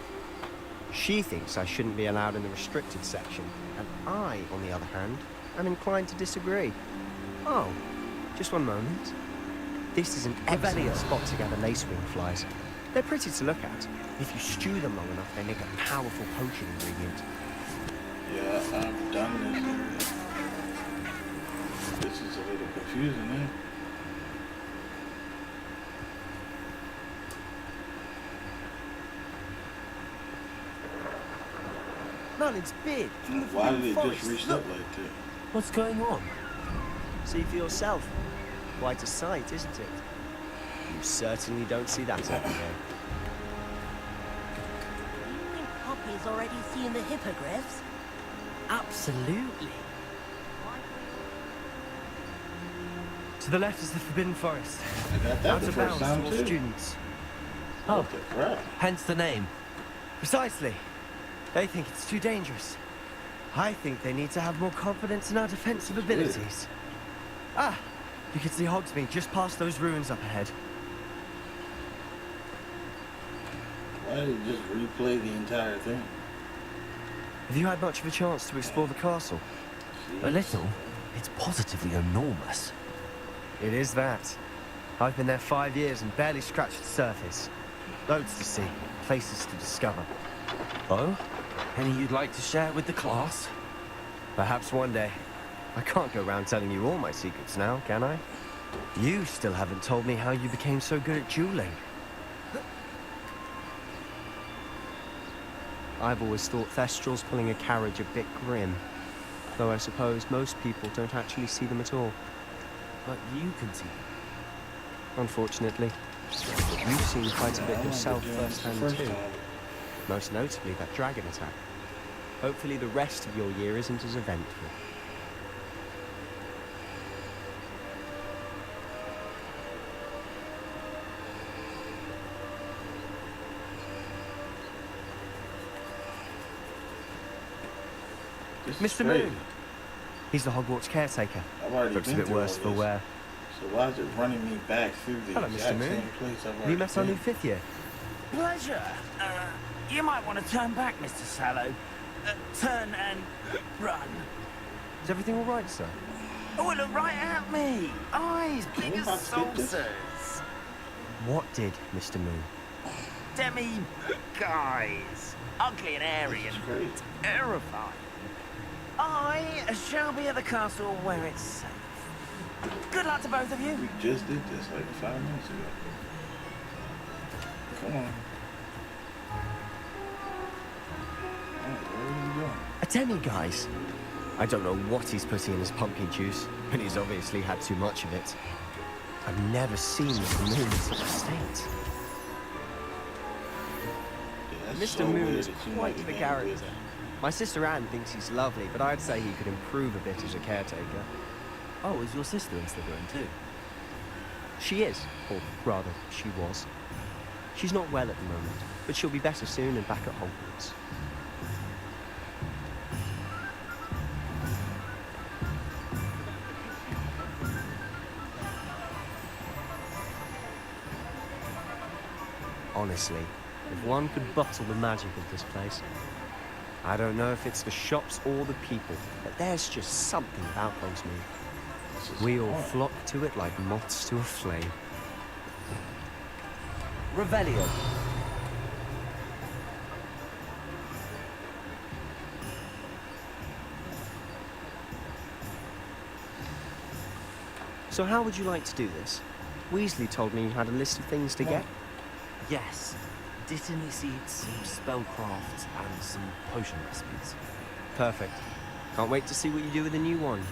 She thinks I shouldn't be allowed in the restricted section, and I, on the other hand, am inclined to disagree. Oh, just one moment. This is an excellent spot to gather lacewing flies. They're pretty to look at. If you stew them long enough, they make a powerful potion ingredient. Yeah, I've done this. This is a little confusing, man. Merlin's big. Why did it just reset like that? What's going on? See for yourself. Quite a sight, isn't it? You certainly don't see that every day. Do you think Poppy's already seen the hippogriffs? Absolutely. To the left is the Forbidden Forest. I got that Out the of first bounds time to all too. students. What the crap? Hence the name. Precisely. They think it's too dangerous. I think they need to have more confidence in our defensive abilities. Ah, you can see Hogsmeade just past those ruins up ahead. Why did it just replay the entire thing? Have you had much of a chance to explore the castle? A little. It's positively enormous. It is that. I've been there 5 years and barely scratched the surface. Loads to see, places to discover. Oh? Any you'd like to share with the class? Perhaps one day. I can't go around telling you all my secrets now, can I? You still haven't told me how you became so good at dueling. I've always thought Thestrals pulling a carriage a bit grim. Though I suppose most people don't actually see them at all. But you can see them. Unfortunately. But you've seen quite a bit yourself firsthand too. time. Most notably that dragon attack. Hopefully the rest of your year isn't as eventful. This is Mr. crazy. Moon. He's the Hogwarts caretaker. I've already Looks a been bit through worse all for this. wear. So why is it running me back through the Hello, Mr. exact Moon. same place I've Have already you met our been? new fifth year? Pleasure. You might want to turn back, Mr. Sallow. Turn and run. Is everything all right, sir? Oh, look right at me. Eyes big we as not skip this? saucers. What did, Mr. Moon? Demi guys. Ugly and airy This is and crazy. terrifying. I shall be at the castle where it's safe. Good luck to both of you. We just did this like 5 minutes ago. Come on. Alright, where are you going? A demi, guys. I don't know what he's putting in his pumpkin juice, but he's obviously had too much of it. I've never seen Mr. Moon in such a state. Yeah, that's Mr. so Moon weird is that you might quite be the getting character. busy. My sister Anne thinks he's lovely, but I'd say he could improve a bit as a caretaker. Oh, is your sister in Slytherin too? She is, or rather, she was. She's not well at the moment, but she'll be better soon and back at Hogwarts. Honestly, if one could bottle the magic of this place. I don't know if it's the shops or the people, but there's just something about Hogsmeade. We all flock to it like moths to a flame. Revelio. So how would you like to do this? Weasley told me you had a list of things to get. Yes. Dittany seeds, some spellcrafts, and some potion recipes. Perfect. Can't wait to see what you do with the new one.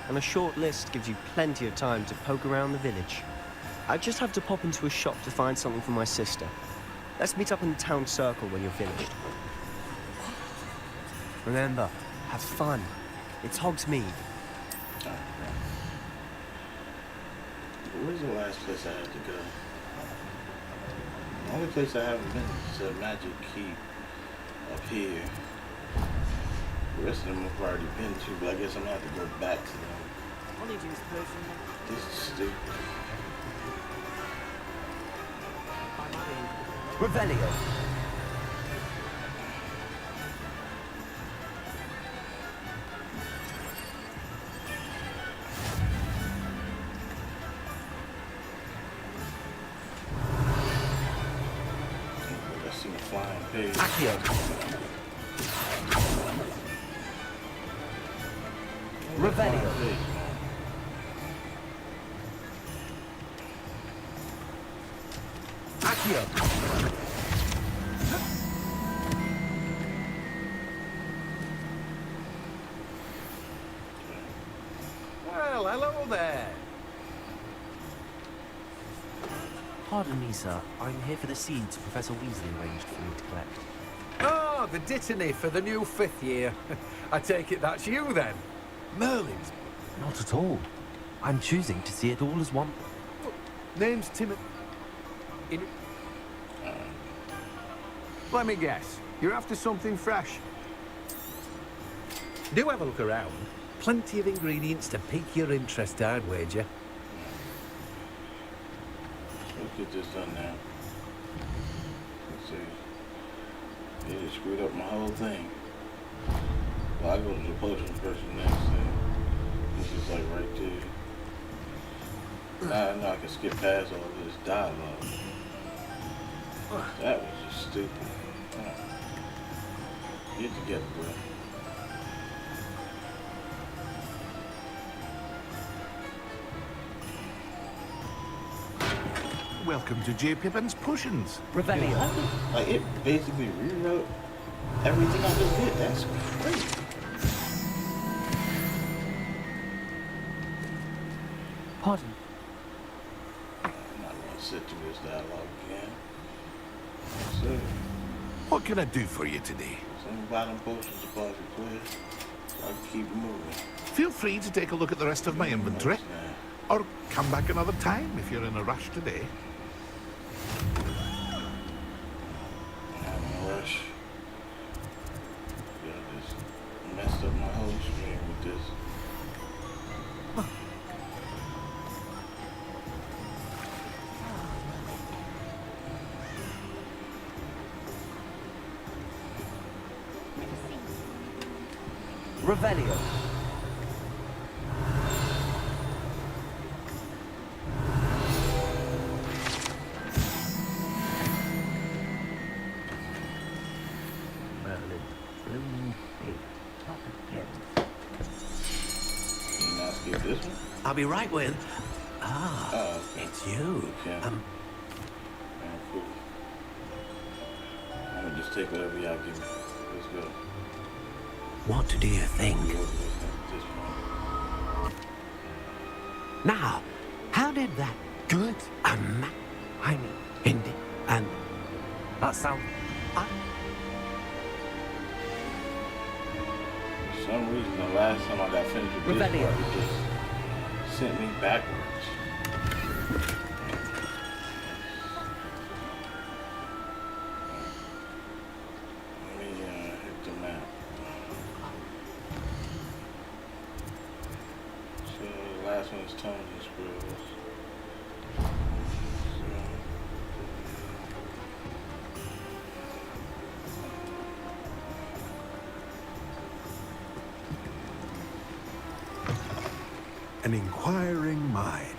And a short list gives you plenty of time to poke around the village. I just have to pop into a shop to find something for my sister. Let's meet up in the town circle when you're finished. Remember, have fun. It's Hogsmeade. Where's the last place I had to go? The only place I haven't been is a Magic Keep up here. The rest of them I've already been to, but I guess I'm gonna have to go back to them. Honeydews potion. This is stupid. Revelio. I see a flying page. Accio. Revelio. Accio. Well, hello there. Pardon me, sir. I'm here for the seeds Professor Weasley arranged for me to collect. Oh, the Dittany for the new 5th year. I take it that's you then. Merlin's. Not at all. I'm choosing to see it all as one. Name's Timothy. Let me guess. You're after something fresh. Do have a look around. Plenty of ingredients to pique your interest, I'd wager. Let's get this done now. Let's see. They just screwed up my whole thing. Well, I go to the potions person next thing. This is like right there. Now I know I can skip past all this dialogue. That was just stupid. Get together, bro. Welcome to J. Pippin's Potions. Revelio. Like, it basically rewrote everything I just did. That's crazy. Pardon. I'm not gonna sit through this dialogue again. So, What can I do for you today? some bottom potions supplies request. So I can keep moving. Feel free to take a look at the rest of my inventory. Or come back another time if you're in a rush today. I'm in a rush. Yeah, I just messed up my whole screen with this. Revelio. I'll be right with. It's you. Okay. Cool. I'm gonna just take whatever y'all give me. Let's go. What do you think? Now, how did that good Hindi and That sound. For some reason, the last time I got finished with this Revelio. part, it just sent me backwards. Let me hit the map. So the last one is Tony Squirrels. an inquiring mind.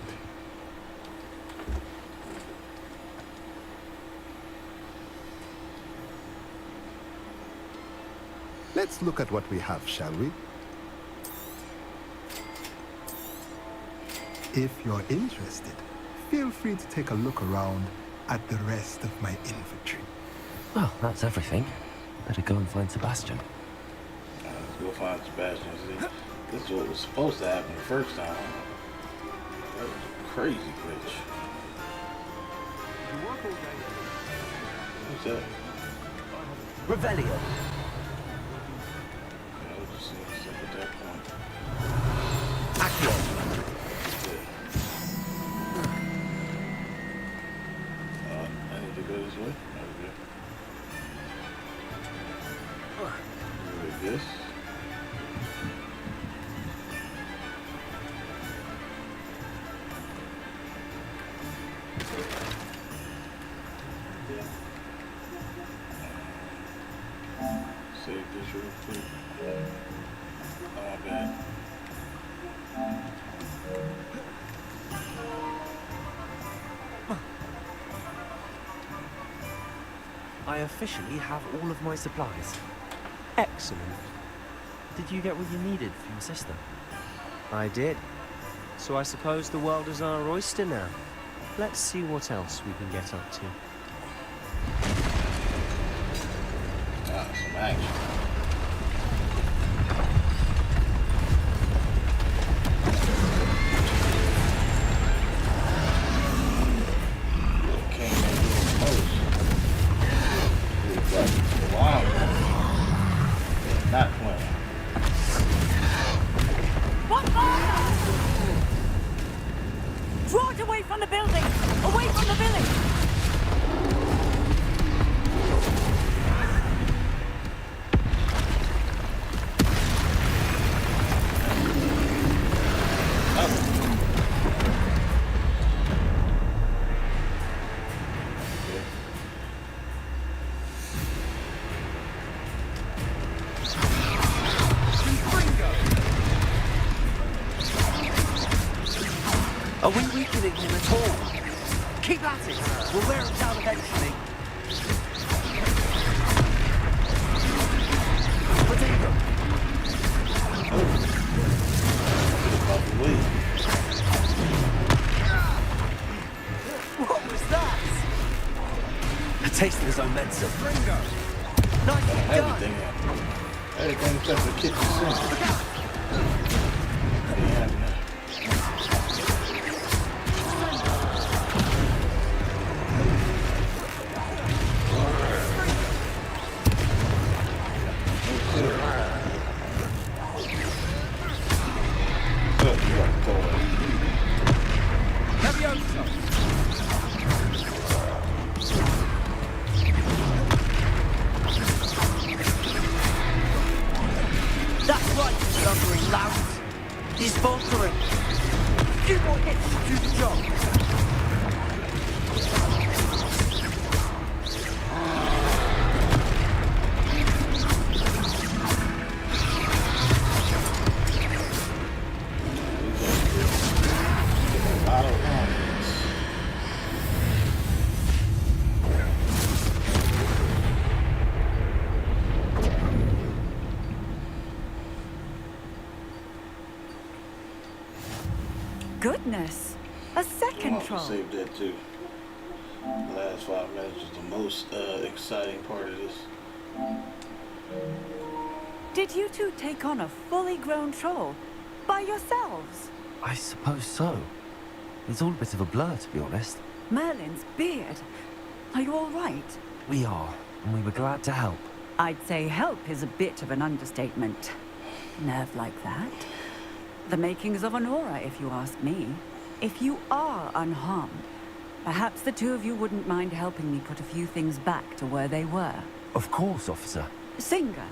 Let's look at what we have, shall we? If you're interested, feel free to take a look around at the rest of my inventory. Well, that's everything. Better go and find Sebastian. Let's go find Sebastian. See, this is what was supposed to happen the first time. That was a crazy glitch. What's that? Revelio. I was just seeing stuff at that point. Accio. I need to go this way. Okay. Like this. Save this real quick. Oh my bad. I officially have all of my supplies. Excellent. Did you get what you needed for your sister? I did. So I suppose the world is our oyster now. Let's see what else we can get up to. Ah, some action. Not playing. What fire? Draw it away from the building! Away from the village! Are we weakening him at all? Keep at it. We'll wear him down eventually. Potato. What was that? A taste of his own medicine. Nicely done. Everything except the kitchen sink. Yeah, That's right, you lumbering louts. He's faltering. Few more hits to do the job. Goodness, a second troll. Save that too. The last 5 minutes was the most exciting part of this. Did you two take on a fully grown troll by yourselves? I suppose so. It's all a bit of a blur, to be honest. Merlin's beard. Are you all right? We are, and we were glad to help. I'd say help is a bit of an understatement. Nerve like that. The makings of an aura, if you ask me. If you are unharmed, perhaps the two of you wouldn't mind helping me put a few things back to where they were. Of course, officer. Singer.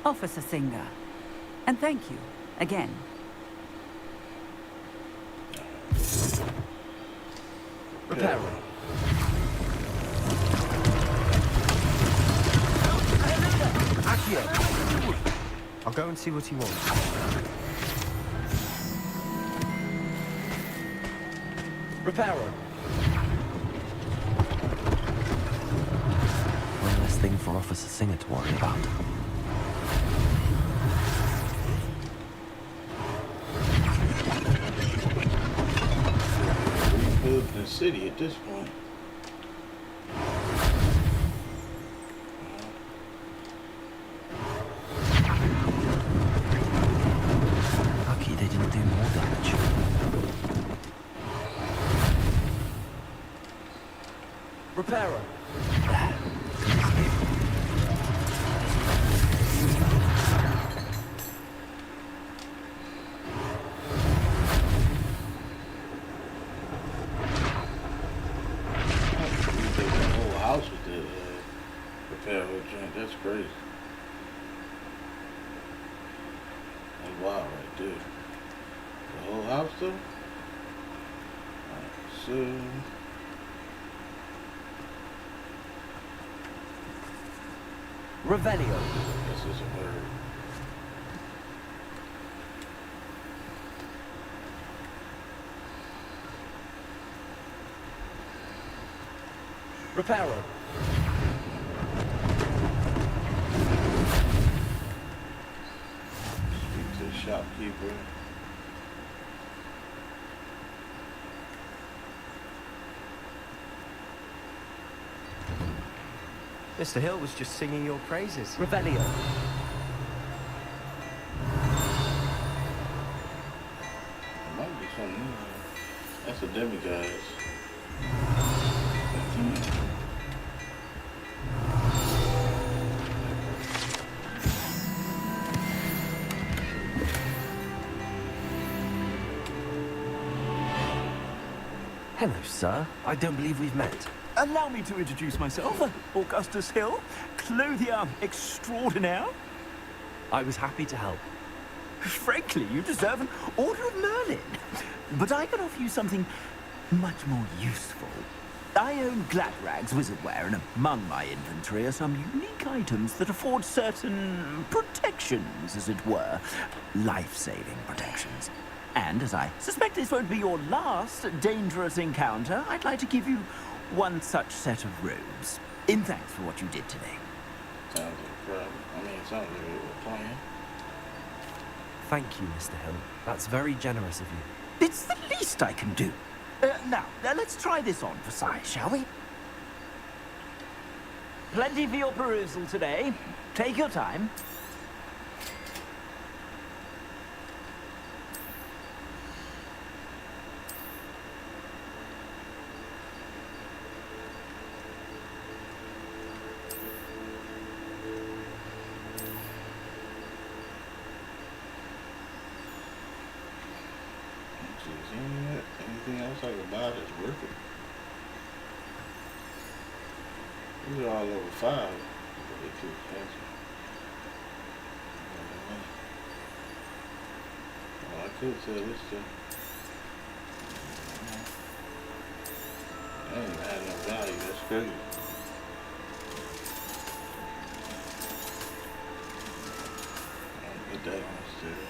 Officer Singer. And thank you, again. Repair. Accio. I'll go and see what he wants. Reparo. One less thing for Officer Singer to worry about. Rebuild the city at this point. Lucky they didn't do more damage. Reparo. That's crazy. That's wild right there. The whole house though? Alright, so Revelio. this is a word. Reparo. Speak to the shopkeeper. Mr. Hill was just singing your praises. Revelio. There might be something in there. That's a demiguise. Hello, sir. I don't believe we've met. Allow me to introduce myself. Augustus Hill, clothier extraordinaire. I was happy to help. Frankly, you deserve an Order of Merlin. But I can offer you something much more useful. I own Gladrag's wizardware, and among my inventory are some unique items that afford certain protections, as it were. Life-saving protections. And as I suspect this won't be your last dangerous encounter, I'd like to give you one such set of robes, in thanks for what you did today. Sounds like a problem. I mean, it sounds like a little plan. Thank you, Mr. Hill. That's very generous of you. It's the least I can do. Now, let's try this on for size, shall we? Plenty for your perusal today. Take your time. Anything else I can buy that's worth it? These are all over 5, but they're too expensive. Well, I could sell this stuff. That ain't had no value, that's crazy. I'll put that on still.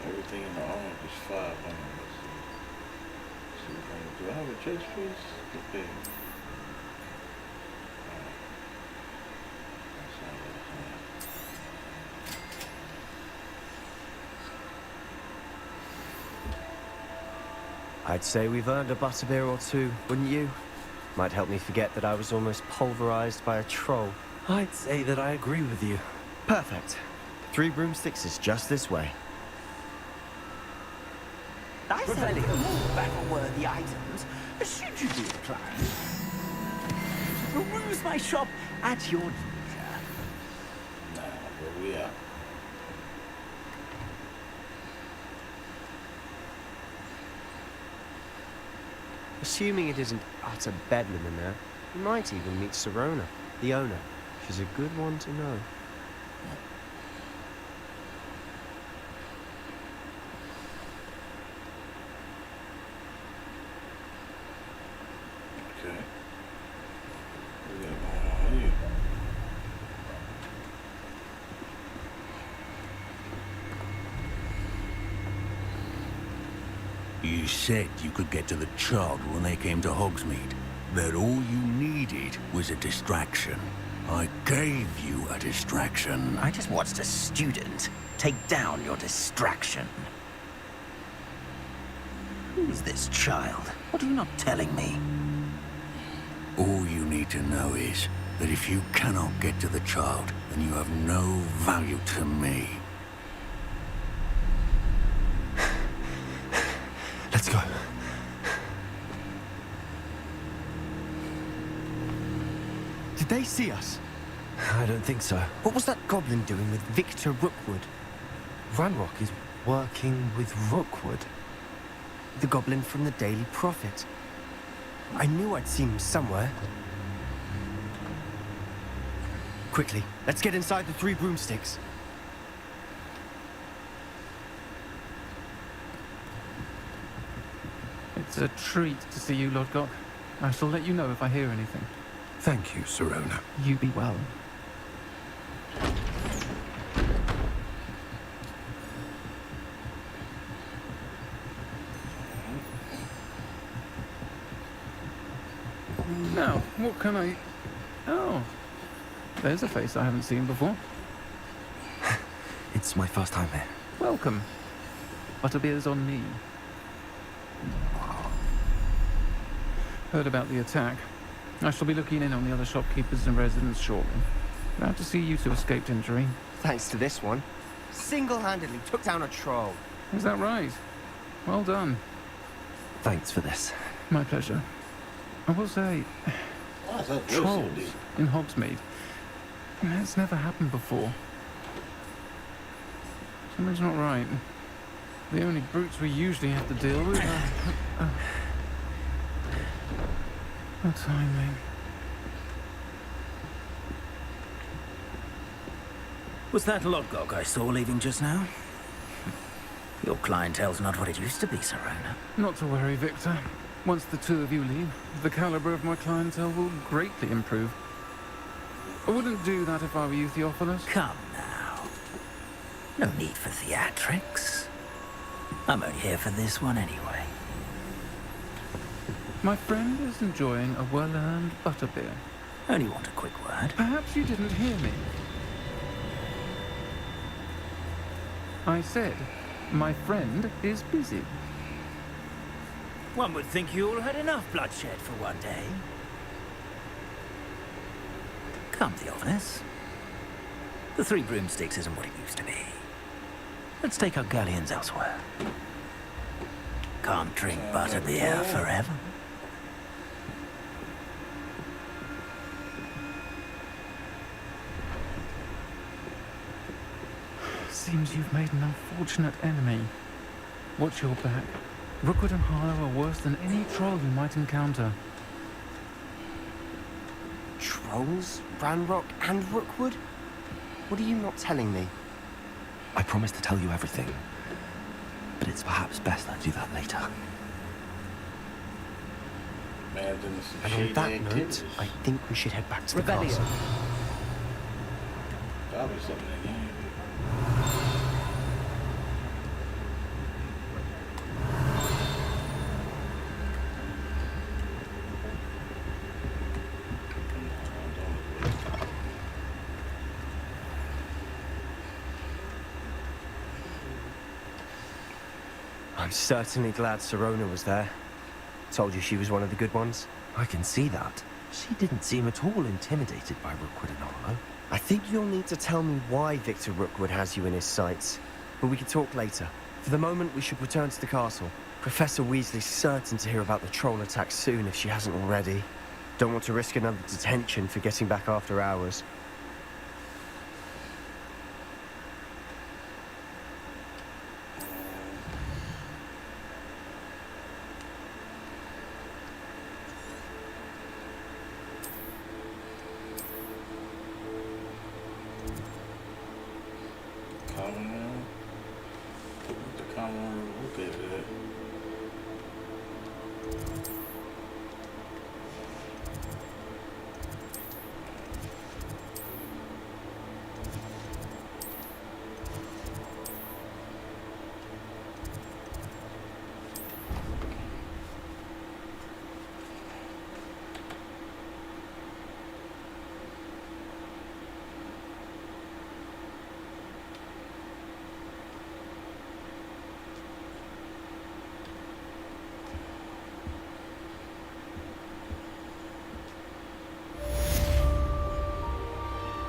Everything in the arm is 500. Let's see. Do I have a chest piece? Okay. I'd say we've earned a butterbeer or two, wouldn't you? Might help me forget that I was almost pulverized by a troll. I'd say that I agree with you. Perfect. 3 broomsticks is just this way. I sell more battle-worthy items, should you be inclined. Peruse my shop at your leisure. Nah, where we at? Assuming it isn't utter bedlam in there, you might even meet Serona, the owner. She's a good one to know. Okay. What we got going on here? You said you could get to the child when they came to Hogsmeade. That all you needed was a distraction. I gave you a distraction. I just watched a student take down your distraction. Who's this child? What are you not telling me? All you need to know is that if you cannot get to the child, then you have no value to me. Let's go. Did they see us? I don't think so. What was that goblin doing with Victor Rookwood? Ranrock is working with Rookwood. The goblin from the Daily Prophet. I knew I'd seen him somewhere. Quickly, let's get inside the 3 broomsticks. It's a treat to see you, Lodgok. I shall let you know if I hear anything. Thank you, Sirona. You be well. Now, what can I... Oh, there's a face I haven't seen before. It's my first time here. Welcome. Butterbeer's on me. Heard about the attack. I shall be looking in on the other shopkeepers and residents shortly. Glad to see you two escaped injury. Thanks to this one. Single-handedly took down a troll. Is that right? Well done. Thanks for this. My pleasure. I will say, trolls in Hogsmeade. It's never happened before. Something's not right. The only brutes we usually have to deal with are... the timing. Was that Lodgok I saw leaving just now? Your clientele's not what it used to be, Sirona. Not to worry, Victor. Once the two of you leave, the caliber of my clientele will greatly improve. I wouldn't do that if I were you, Theophilus. Come now. No need for theatrics. I'm only here for this one anyway. My friend is enjoying a well-earned butterbeer. Only want a quick word. Perhaps you didn't hear me. I said, my friend is busy. One would think you all had enough bloodshed for one day. Come, Theophilus. The 3 broomsticks isn't what it used to be. Let's take our galleons elsewhere. Can't drink butterbeer forever. Seems you've made an unfortunate enemy. Watch your back. Rookwood and Harlow are worse than any troll you might encounter. Trolls? Ranrock and Rookwood? What are you not telling me? I promise to tell you everything. But it's perhaps best I do that later. And on that note, I think we should head back to the castle. Probably something again. I'm certainly glad Sirona was there. Told you she was one of the good ones. I can see that. She didn't seem at all intimidated by Rookwood and Harlow. I think you'll need to tell me why Victor Rookwood has you in his sights. But we can talk later. For the moment, we should return to the castle. Professor Weasley's certain to hear about the troll attack soon if she hasn't already. Don't want to risk another detention for getting back after hours.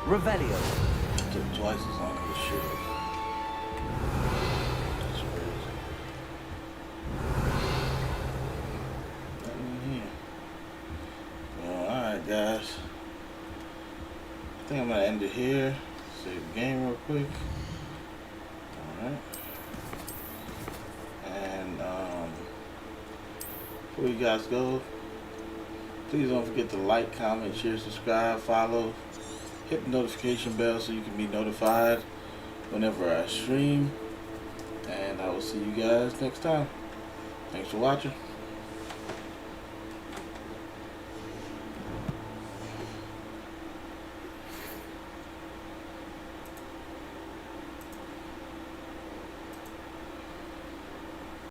Revelio. Took twice as long as it should have. That's crazy. Nothing in here. Well, alright, guys. I think I'm gonna end it here. Save the game real quick. Alright. And before you guys go, please don't forget to like, comment, share, subscribe, follow. Hit the notification bell so you can be notified whenever I stream. And I will see you guys next time. Thanks for watching.